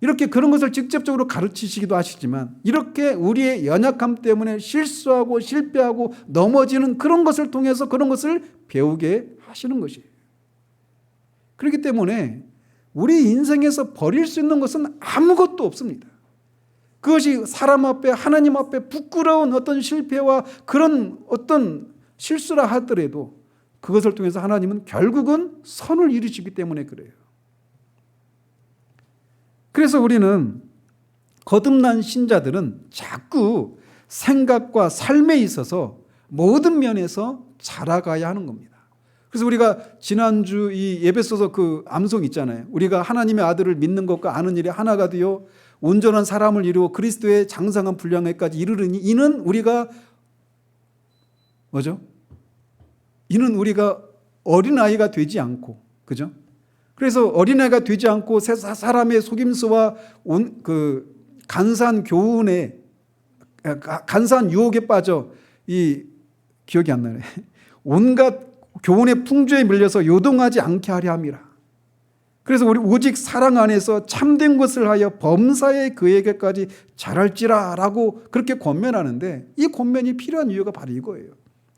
이렇게 그런 것을 직접적으로 가르치시기도 하시지만 이렇게 우리의 연약함 때문에 실수하고 실패하고 넘어지는 그런 것을 통해서 그런 것을 배우게 하시는 것이에요. 그렇기 때문에 우리 인생에서 버릴 수 있는 것은 아무것도 없습니다. 그것이 사람 앞에 하나님 앞에 부끄러운 어떤 실패와 그런 어떤 실수라 하더라도 그것을 통해서 하나님은 결국은 선을 이루시기 때문에 그래요. 그래서 우리는 거듭난 신자들은 자꾸 생각과 삶에 있어서 모든 면에서 자라가야 하는 겁니다. 그래서 우리가 지난주 이 예배소서 그 암송 있잖아요. 우리가 하나님의 아들을 믿는 것과 아는 일이 하나가 되어 온전한 사람을 이루어 그리스도의 장성한 분량에까지 이르르니 이는 우리가 뭐죠? 이는 우리가 어린아이가 되지 않고, 그죠? 그래서 어린아이가 되지 않고 사람의 속임수와 그 간사한 교훈에 간사한 유혹에 빠져 이 기억이 안 나네. 온갖 교훈의 풍조에 밀려서 요동하지 않게 하려 함이라. 그래서 우리 오직 사랑 안에서 참된 것을 하여 범사에 그에게까지 자랄지라라고 그렇게 권면하는데 이 권면이 필요한 이유가 바로 이거예요.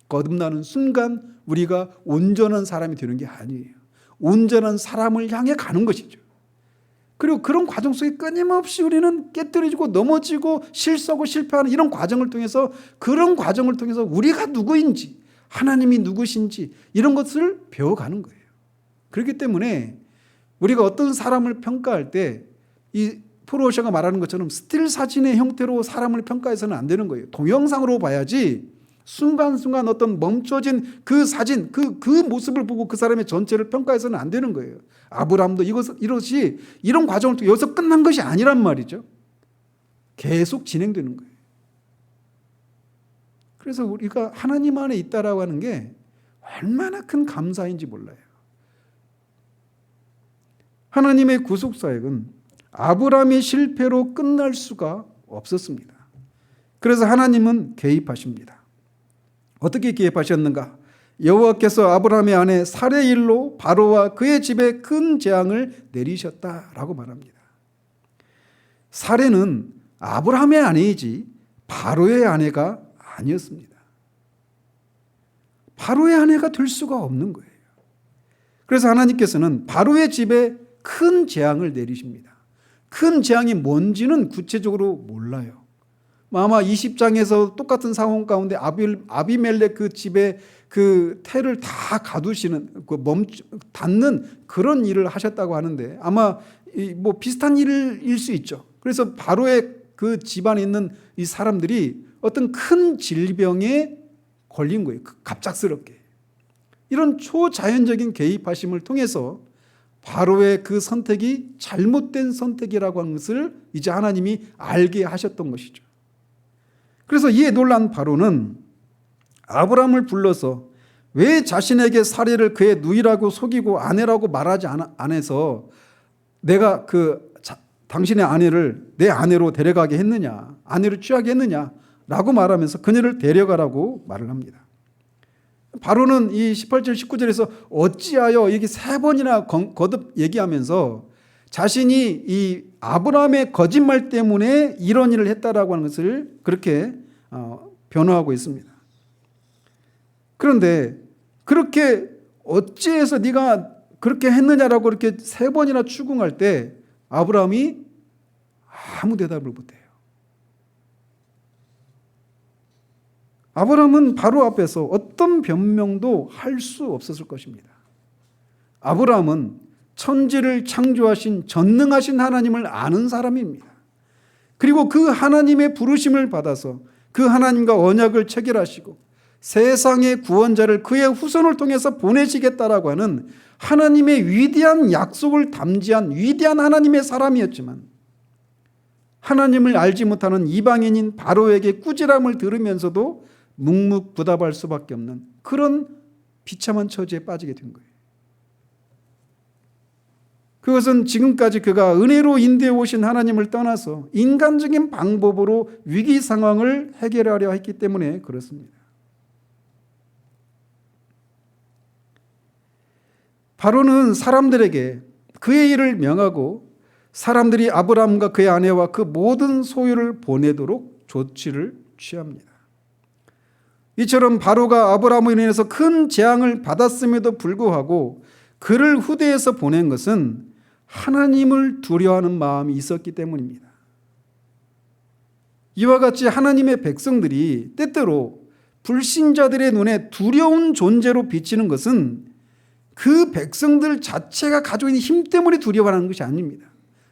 거듭나는 순간 우리가 온전한 사람이 되는 게 아니에요. 온전한 사람을 향해 가는 것이죠. 그리고 그런 과정 속에 끊임없이 우리는 깨뜨려지고 넘어지고 실수하고 실패하는 이런 과정을 통해서 그런 과정을 통해서 우리가 누구인지 하나님이 누구신지 이런 것을 배워가는 거예요. 그렇기 때문에 우리가 어떤 사람을 평가할 때 이 프로셔가 말하는 것처럼 스틸 사진의 형태로 사람을 평가해서는 안 되는 거예요. 동영상으로 봐야지 순간순간 어떤 멈춰진 그 사진, 그 모습을 보고 그 사람의 전체를 평가해서는 안 되는 거예요. 아브라함도 이것이 이런 과정을 통해 여기서 끝난 것이 아니란 말이죠. 계속 진행되는 거예요. 그래서 우리가 하나님 안에 있다라고 하는 게 얼마나 큰 감사인지 몰라요. 하나님의 구속사역은 아브라함의 실패로 끝날 수가 없었습니다. 그래서 하나님은 개입하십니다. 어떻게 개입하셨는가? 여호와께서 아브라함의 아내 사레의 일로 바로와 그의 집에 큰 재앙을 내리셨다라고 말합니다. 사레는 아브라함의 아내이지 바로의 아내가 아니었습니다. 바로의 아내가 될 수가 없는 거예요. 그래서 하나님께서는 바로의 집에 큰 재앙을 내리십니다. 큰 재앙이 뭔지는 구체적으로 몰라요. 아마 20장에서 똑같은 상황 가운데 아비멜렉 그 집에 그 태를 다 가두시는 닫는 그런 일을 하셨다고 하는데 아마 뭐 비슷한 일일 수 있죠. 그래서 바로의 그 집안에 있는 이 사람들이 어떤 큰 질병에 걸린 거예요. 갑작스럽게. 이런 초자연적인 개입하심을 통해서 바로의 그 선택이 잘못된 선택이라고 하는 것을 이제 하나님이 알게 하셨던 것이죠. 그래서 이에 놀란 바로는 아브라함을 불러서 왜 자신에게 사례를 그의 누이라고 속이고 아내라고 말하지 않아서 내가 당신의 아내를 내 아내로 데려가게 했느냐, 아내로 취하게 했느냐라고 말하면서 그녀를 데려가라고 말을 합니다. 바로는 이 18절 19절에서 어찌하여 이게 3번이나 거듭 얘기하면서 자신이 이 아브라함의 거짓말 때문에 이런 일을 했다라고 하는 것을 그렇게 변호하고 있습니다. 그런데 그렇게 어찌해서 네가 그렇게 했느냐라고 이렇게 3번이나 추궁할 때 아브라함이 아무 대답을 못해요. 아브라함은 바로 앞에서 어떤 변명도 할 수 없었을 것입니다. 아브라함은 천지를 창조하신 전능하신 하나님을 아는 사람입니다. 그리고 그 하나님의 부르심을 받아서 그 하나님과 언약을 체결하시고 세상의 구원자를 그의 후손을 통해서 보내시겠다라고 하는 하나님의 위대한 약속을 담지한 위대한 하나님의 사람이었지만 하나님을 알지 못하는 이방인인 바로에게 꾸지람을 들으면서도 묵묵부답할 수밖에 없는 그런 비참한 처지에 빠지게 된 거예요. 그것은 지금까지 그가 은혜로 인도해 오신 하나님을 떠나서 인간적인 방법으로 위기 상황을 해결하려 했기 때문에 그렇습니다. 바로는 사람들에게 그의 일을 명하고 사람들이 아브라함과 그의 아내와 그 모든 소유를 보내도록 조치를 취합니다. 이처럼 바로가 아브라함으로 인해서 큰 재앙을 받았음에도 불구하고 그를 후대에서 보낸 것은 하나님을 두려워하는 마음이 있었기 때문입니다. 이와 같이 하나님의 백성들이 때때로 불신자들의 눈에 두려운 존재로 비치는 것은 그 백성들 자체가 가지고 있는 힘 때문에 두려워하는 것이 아닙니다.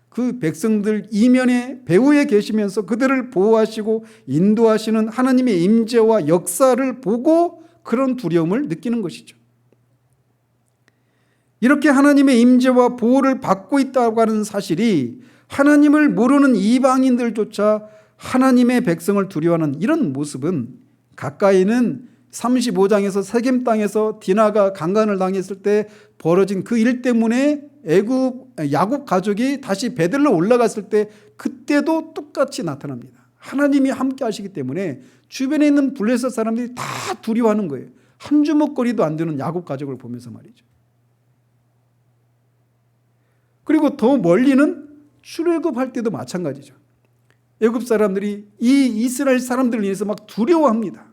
그 백성들 이면에 배후에 계시면서 그들을 보호하시고 인도하시는 하나님의 임재와 역사를 보고 그런 두려움을 느끼는 것이죠. 이렇게 하나님의 임재와 보호를 받고 있다고 하는 사실이 하나님을 모르는 이방인들조차 하나님의 백성을 두려워하는 이런 모습은 가까이는 35장에서 세겜 땅에서 디나가 강간을 당했을 때 벌어진 그 일 때문에 야곱 가족이 다시 베들로 올라갔을 때 그때도 똑같이 나타납니다. 하나님이 함께 하시기 때문에 주변에 있는 블레셋 사람들이 다 두려워하는 거예요. 한 주먹거리도 안 되는 야곱 가족을 보면서 말이죠. 그리고 더 멀리는 출애굽할 때도 마찬가지죠. 애굽 사람들이 이 이스라엘 사람들을 위해서 막 두려워합니다.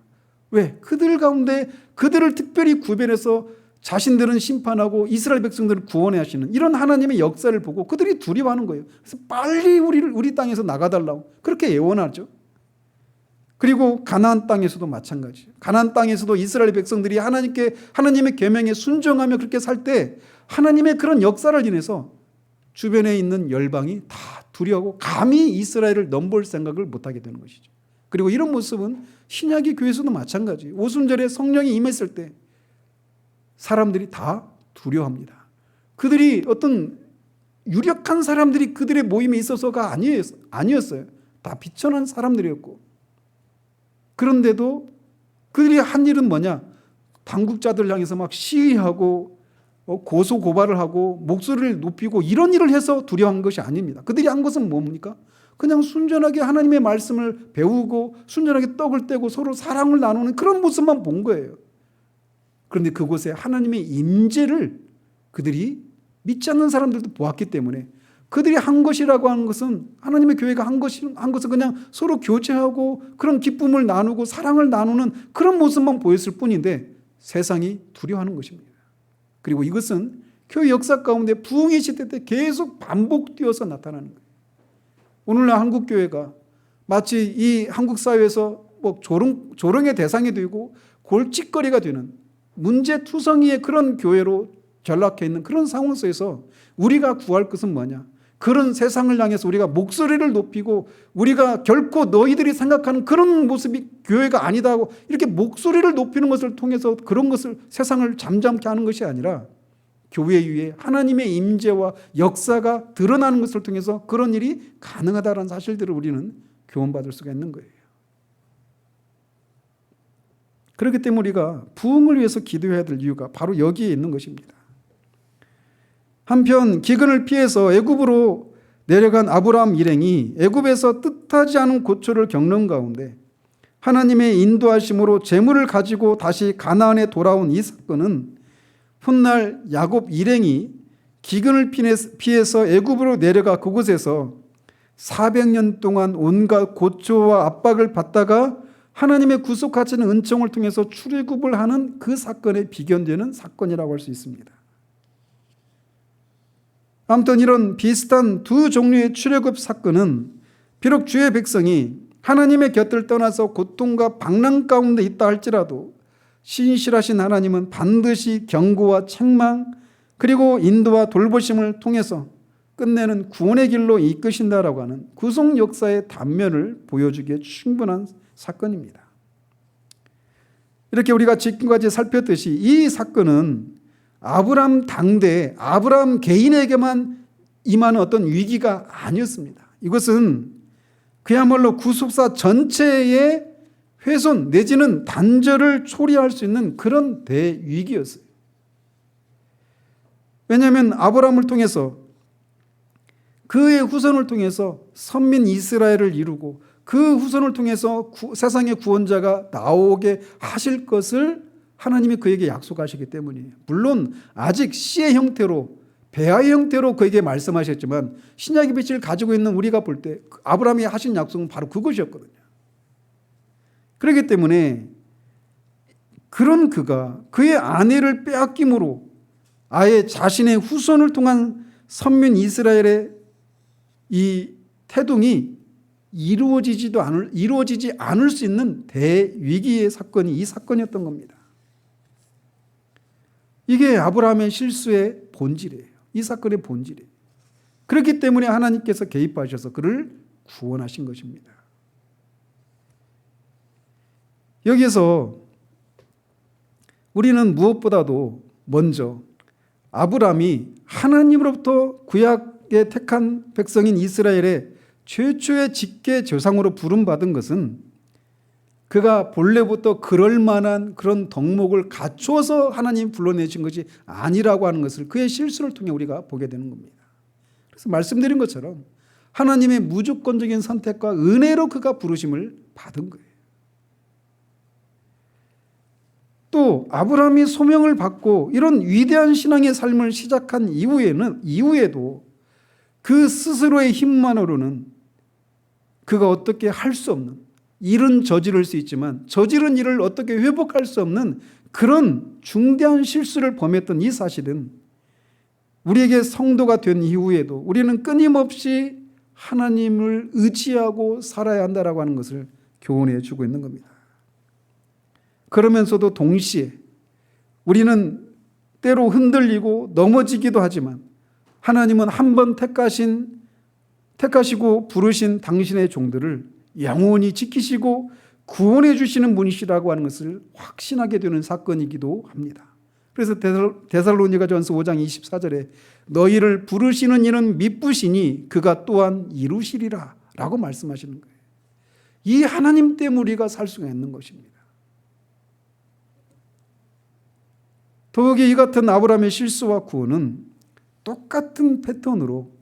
왜? 그들 가운데 그들을 특별히 구별해서 자신들은 심판하고 이스라엘 백성들을 구원해 하시는 이런 하나님의 역사를 보고 그들이 두려워하는 거예요. 그래서 빨리 우리 땅에서 나가달라고 그렇게 예언하죠. 그리고 가나안 땅에서도 마찬가지예요. 가나안 땅에서도 이스라엘 백성들이 하나님의 계명에 순종하며 그렇게 살 때 하나님의 그런 역사를 인해서 주변에 있는 열방이 다 두려워하고 감히 이스라엘을 넘볼 생각을 못하게 되는 것이죠. 그리고 이런 모습은 신약의 교회에서도 마찬가지예요. 오순절에 성령이 임했을 때 사람들이 다 두려워합니다. 그들이 어떤 유력한 사람들이 그들의 모임에 있어서가 아니었어요. 다 비천한 사람들이었고, 그런데도 그들이 한 일은 뭐냐? 당국자들 향해서 막 시위하고 고소 고발을 하고 목소리를 높이고 이런 일을 해서 두려워한 것이 아닙니다. 그들이 한 것은 뭡니까? 그냥 순전하게 하나님의 말씀을 배우고 순전하게 떡을 떼고 서로 사랑을 나누는 그런 모습만 본 거예요. 그런데 그곳에 하나님의 임재를 그들이 믿지 않는 사람들도 보았기 때문에 그들이 한 것이라고 하는 것은 하나님의 교회가 한 것은 그냥 서로 교제하고 그런 기쁨을 나누고 사랑을 나누는 그런 모습만 보였을 뿐인데 세상이 두려워하는 것입니다. 그리고 이것은 교회 역사 가운데 부흥의 시대 때 계속 반복되어서 나타나는 거예요. 오늘날 한국 교회가 마치 이 한국 사회에서 조롱의 대상이 되고 골칫거리가 되는 문제투성이의 그런 교회로 전락해 있는 그런 상황 속에서 우리가 구할 것은 뭐냐? 그런 세상을 향해서 우리가 목소리를 높이고 우리가 결코 너희들이 생각하는 그런 모습이 교회가 아니다 하고 이렇게 목소리를 높이는 것을 통해서 그런 것을 세상을 잠잠케 하는 것이 아니라 교회 위에 하나님의 임재와 역사가 드러나는 것을 통해서 그런 일이 가능하다는 사실들을 우리는 교훈받을 수가 있는 거예요. 그렇기 때문에 우리가 부흥을 위해서 기도해야 될 이유가 바로 여기에 있는 것입니다. 한편 기근을 피해서 애굽으로 내려간 아브라함 일행이 애굽에서 뜻하지 않은 고초를 겪는 가운데 하나님의 인도하심으로 재물을 가지고 다시 가나안에 돌아온 이 사건은 훗날 야곱 일행이 기근을 피해서 애굽으로 내려가 그곳에서 400년 동안 온갖 고초와 압박을 받다가 하나님의 구속하시는 은총을 통해서 출애굽을 하는 그 사건에 비견되는 사건이라고 할 수 있습니다. 아무튼 이런 비슷한 두 종류의 출애굽 사건은 비록 주의 백성이 하나님의 곁을 떠나서 고통과 방랑 가운데 있다 할지라도 신실하신 하나님은 반드시 경고와 책망 그리고 인도와 돌보심을 통해서 끝내는 구원의 길로 이끄신다라고 하는 구속 역사의 단면을 보여주기에 충분한 사건입니다. 이렇게 우리가 지금까지 살폈듯이 이 사건은 아브라함 당대 아브라함 개인에게만 임하는 어떤 위기가 아니었습니다. 이것은 그야말로 구속사 전체의 훼손 내지는 단절을 초래할 수 있는 그런 대위기였어요. 왜냐하면 아브라함을 통해서 그의 후손을 통해서 선민 이스라엘을 이루고 그 후손을 통해서 세상의 구원자가 나오게 하실 것을 하나님이 그에게 약속하시기 때문이에요. 물론 아직 씨의 형태로 대화의 형태로 그에게 말씀하셨지만 신약의 빛을 가지고 있는 우리가 볼 때 아브라함이 하신 약속은 바로 그것이었거든요. 그렇기 때문에 그런 그가 그의 아내를 빼앗김으로 아예 자신의 후손을 통한 선민 이스라엘의 이 태동이 이루어지지 않을 수 있는 대위기의 사건이 이 사건이었던 겁니다. 이게 아브라함의 실수의 본질이에요. 이 사건의 본질이에요. 그렇기 때문에 하나님께서 개입하셔서 그를 구원하신 것입니다. 여기서 우리는 무엇보다도 먼저 아브라함이 하나님으로부터 구약에 택한 백성인 이스라엘의 최초의 직계 조상으로 부름받은 것은 그가 본래부터 그럴 만한 그런 덕목을 갖추어서 하나님이 불러내신 것이 아니라고 하는 것을 그의 실수를 통해 우리가 보게 되는 겁니다. 그래서 말씀드린 것처럼 하나님의 무조건적인 선택과 은혜로 그가 부르심을 받은 거예요. 또 아브라함이 소명을 받고 이런 위대한 신앙의 삶을 시작한 이후에도 그 스스로의 힘만으로는 그가 어떻게 할 수 없는, 일은 저지를 수 있지만 저지른 일을 어떻게 회복할 수 없는 그런 중대한 실수를 범했던 이 사실은 우리에게 성도가 된 이후에도 우리는 끊임없이 하나님을 의지하고 살아야 한다라고 하는 것을 교훈해 주고 있는 겁니다. 그러면서도 동시에 우리는 때로 흔들리고 넘어지기도 하지만 하나님은 한 번 택하시고 부르신 당신의 종들을 영원히 지키시고 구원해 주시는 분이시라고 하는 것을 확신하게 되는 사건이기도 합니다. 그래서 데살로니가전서 5장 24절에 너희를 부르시는 이는 미쁘시니 그가 또한 이루시리라 라고 말씀하시는 거예요. 이 하나님 때문에 우리가 살 수가 있는 것입니다. 더욱이 이 같은 아브라함의 실수와 구원은 똑같은 패턴으로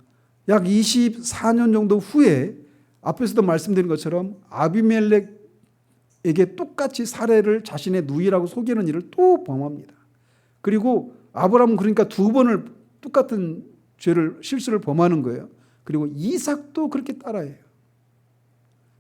약 24년 정도 후에 앞에서도 말씀드린 것처럼 아비멜렉에게 똑같이 사례를 자신의 누이라고 속이는 일을 또 범합니다. 그리고 아브라함은 그러니까 두 번을 똑같은 실수를 범하는 거예요. 그리고 이삭도 그렇게 따라해요.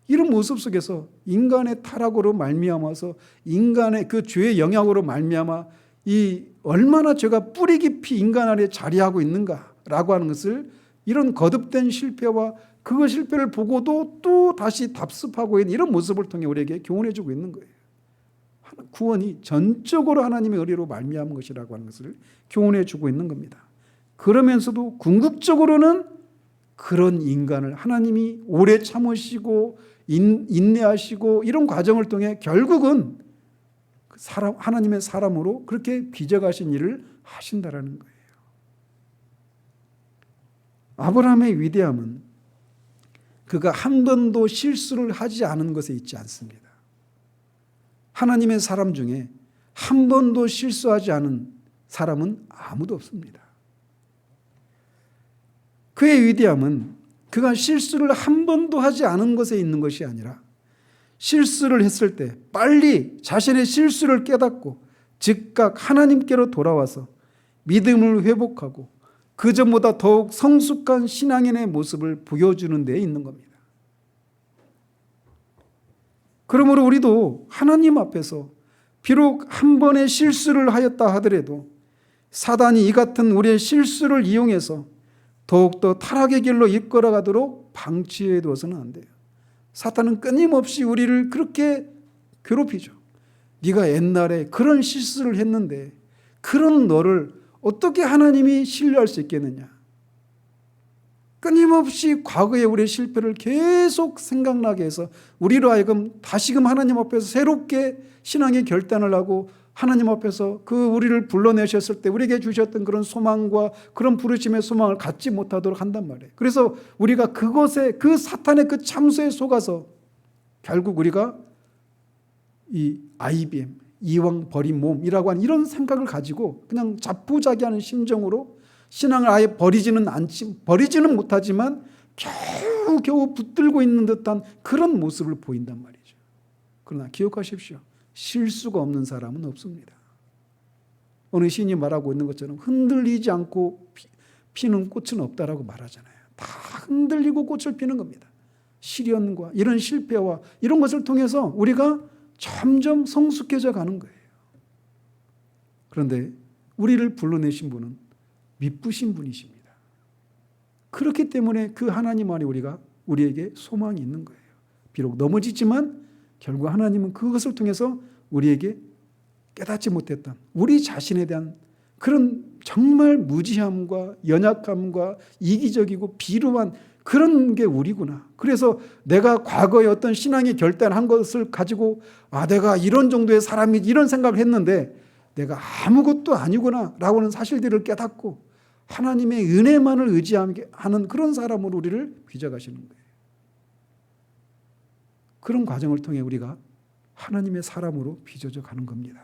이런 모습 속에서 인간의 타락으로 말미암아서 인간의 그 죄의 영향으로 말미암아 이 얼마나 죄가 뿌리 깊이 인간 안에 자리하고 있는가라고 하는 것을 이런 거듭된 실패와 그 실패를 보고도 또 다시 답습하고 있는 이런 모습을 통해 우리에게 교훈해 주고 있는 거예요. 구원이 전적으로 하나님의 의리로 말미암은 것이라고 하는 것을 교훈해 주고 있는 겁니다. 그러면서도 궁극적으로는 그런 인간을 하나님이 오래 참으시고 인내하시고 이런 과정을 통해 결국은 하나님의 사람으로 그렇게 빚어가신 일을 하신다라는 거예요. 아브라함의 위대함은 그가 한 번도 실수를 하지 않은 것에 있지 않습니다. 하나님의 사람 중에 한 번도 실수하지 않은 사람은 아무도 없습니다. 그의 위대함은 그가 실수를 한 번도 하지 않은 것에 있는 것이 아니라 실수를 했을 때 빨리 자신의 실수를 깨닫고 즉각 하나님께로 돌아와서 믿음을 회복하고 그 전보다 더욱 성숙한 신앙인의 모습을 보여주는 데에 있는 겁니다. 그러므로 우리도 하나님 앞에서 비록 한 번의 실수를 하였다 하더라도 사단이 이 같은 우리의 실수를 이용해서 더욱더 타락의 길로 이끌어가도록 방치해 두어서는 안 돼요. 사탄은 끊임없이 우리를 그렇게 괴롭히죠. 네가 옛날에 그런 실수를 했는데 그런 너를 어떻게 하나님이 신뢰할 수 있겠느냐. 끊임없이 과거의 우리의 실패를 계속 생각나게 해서 우리로 하여금 다시금 하나님 앞에서 새롭게 신앙의 결단을 하고 하나님 앞에서 그 우리를 불러내셨을 때 우리에게 주셨던 그런 소망과 그런 부르심의 소망을 갖지 못하도록 한단 말이에요. 그래서 우리가 그것에 그 사탄의 그 참소에 속아서 결국 우리가 이 IBM 이왕 버린 몸이라고 하는 이런 생각을 가지고 그냥 자포자기하는 심정으로 신앙을 아예 버리지는 못하지만 겨우 붙들고 있는 듯한 그런 모습을 보인단 말이죠. 그러나 기억하십시오. 실수가 없는 사람은 없습니다. 어느 시인이 말하고 있는 것처럼 흔들리지 않고 피는 꽃은 없다라고 말하잖아요. 다 흔들리고 꽃을 피는 겁니다. 시련과 이런 실패와 이런 것을 통해서 우리가 점점 성숙해져 가는 거예요. 그런데 우리를 불러내신 분은 미쁘신 분이십니다. 그렇기 때문에 그 하나님 안에 우리에게 소망이 있는 거예요. 비록 넘어지지만 결국 하나님은 그것을 통해서 우리에게 깨닫지 못했던 우리 자신에 대한 그런 정말 무지함과 연약함과 이기적이고 비루한 그런 게 우리구나. 그래서 내가 과거에 어떤 신앙의 결단한 것을 가지고 내가 이런 정도의 사람이 이런 생각을 했는데 내가 아무것도 아니구나 라고 하는 사실들을 깨닫고 하나님의 은혜만을 의지하는 그런 사람으로 우리를 빚어가시는 거예요. 그런 과정을 통해 우리가 하나님의 사람으로 빚어져 가는 겁니다.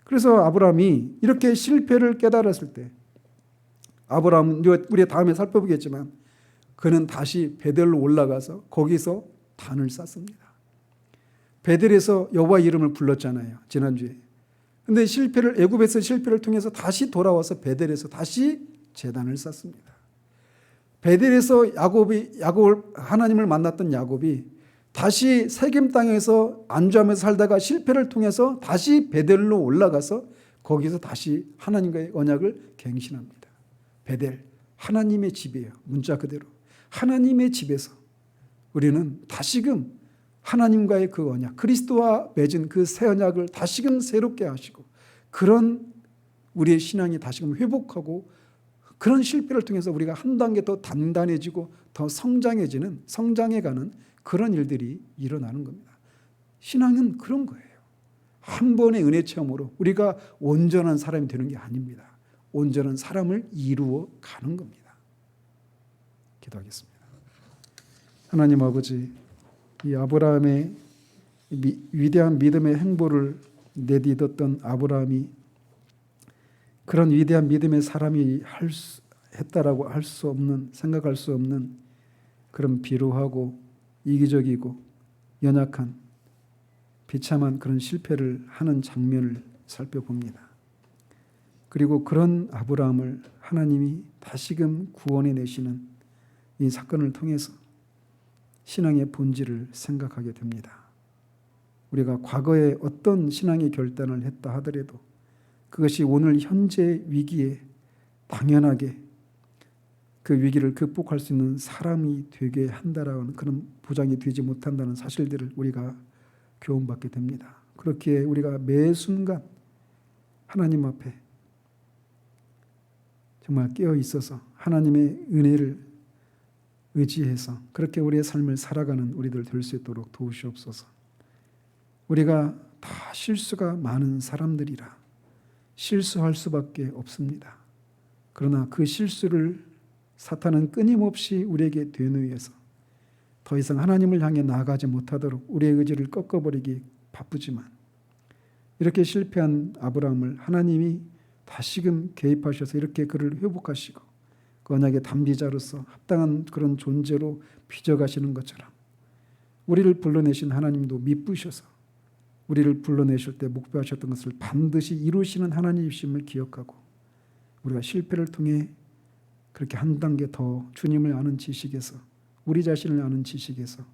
그래서 아브라함이 이렇게 실패를 깨달았을 때 아브라함은 우리 다음에 살펴보겠지만 그는 다시 베델로 올라가서 거기서 단을 쌓습니다. 베델에서 여호와 이름을 불렀잖아요. 지난주에. 그런데 애굽에서 실패를 통해서 다시 돌아와서 베델에서 다시 제단을 쌓습니다. 베델에서 하나님을 만났던 야곱이 다시 세겜 땅에서 안주하면서 살다가 실패를 통해서 다시 베델로 올라가서 거기서 다시 하나님과의 언약을 갱신합니다. 베델, 하나님의 집이에요. 문자 그대로. 하나님의 집에서 우리는 다시금 하나님과의 그 언약, 그리스도와 맺은 그 새 언약을 다시금 새롭게 하시고 그런 우리의 신앙이 다시금 회복하고 그런 실패를 통해서 우리가 한 단계 더 단단해지고 더 성장해가는 그런 일들이 일어나는 겁니다. 신앙은 그런 거예요. 한 번의 은혜 체험으로 우리가 온전한 사람이 되는 게 아닙니다. 온전한 사람을 이루어 가는 겁니다. 기도하겠습니다. 하나님 아버지, 이 아브라함의 위대한 믿음의 행보를 내딛었던 아브라함이 그런 위대한 믿음의 사람이 했다라고 할 수 없는, 생각할 수 없는 그런 비루하고 이기적이고 연약한 비참한 그런 실패를 하는 장면을 살펴봅니다. 그리고 그런 아브라함을 하나님이 다시금 구원해 내시는 이 사건을 통해서 신앙의 본질을 생각하게 됩니다. 우리가 과거에 어떤 신앙의 결단을 했다 하더라도 그것이 오늘 현재 위기에 당연하게 그 위기를 극복할 수 있는 사람이 되게 한다라는 그런 보장이 되지 못한다는 사실들을 우리가 교훈받게 됩니다. 그렇기에 우리가 매 순간 하나님 앞에 정말 깨어 있어서 하나님의 은혜를 의지해서 그렇게 우리의 삶을 살아가는 우리들 될 수 있도록 도우시옵소서. 우리가 다 실수가 많은 사람들이라 실수할 수밖에 없습니다. 그러나 그 실수를 사탄은 끊임없이 우리에게 되뇌어서 더 이상 하나님을 향해 나아가지 못하도록 우리의 의지를 꺾어버리기 바쁘지만 이렇게 실패한 아브라함을 하나님이 다시금 개입하셔서 이렇게 그를 회복하시고 그 언약의 담비자로서 합당한 그런 존재로 빚어가시는 것처럼 우리를 불러내신 하나님도 미쁘셔서 우리를 불러내실 때 목표하셨던 것을 반드시 이루시는 하나님이심을 기억하고 우리가 실패를 통해 그렇게 한 단계 더 주님을 아는 지식에서 우리 자신을 아는 지식에서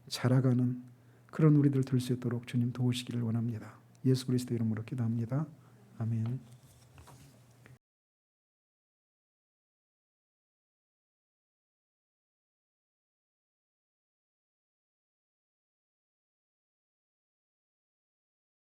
자라가는 그런 우리들 될 수 있도록 주님 도우시기를 원합니다. 예수 그리스도 이름으로 기도합니다. 아멘.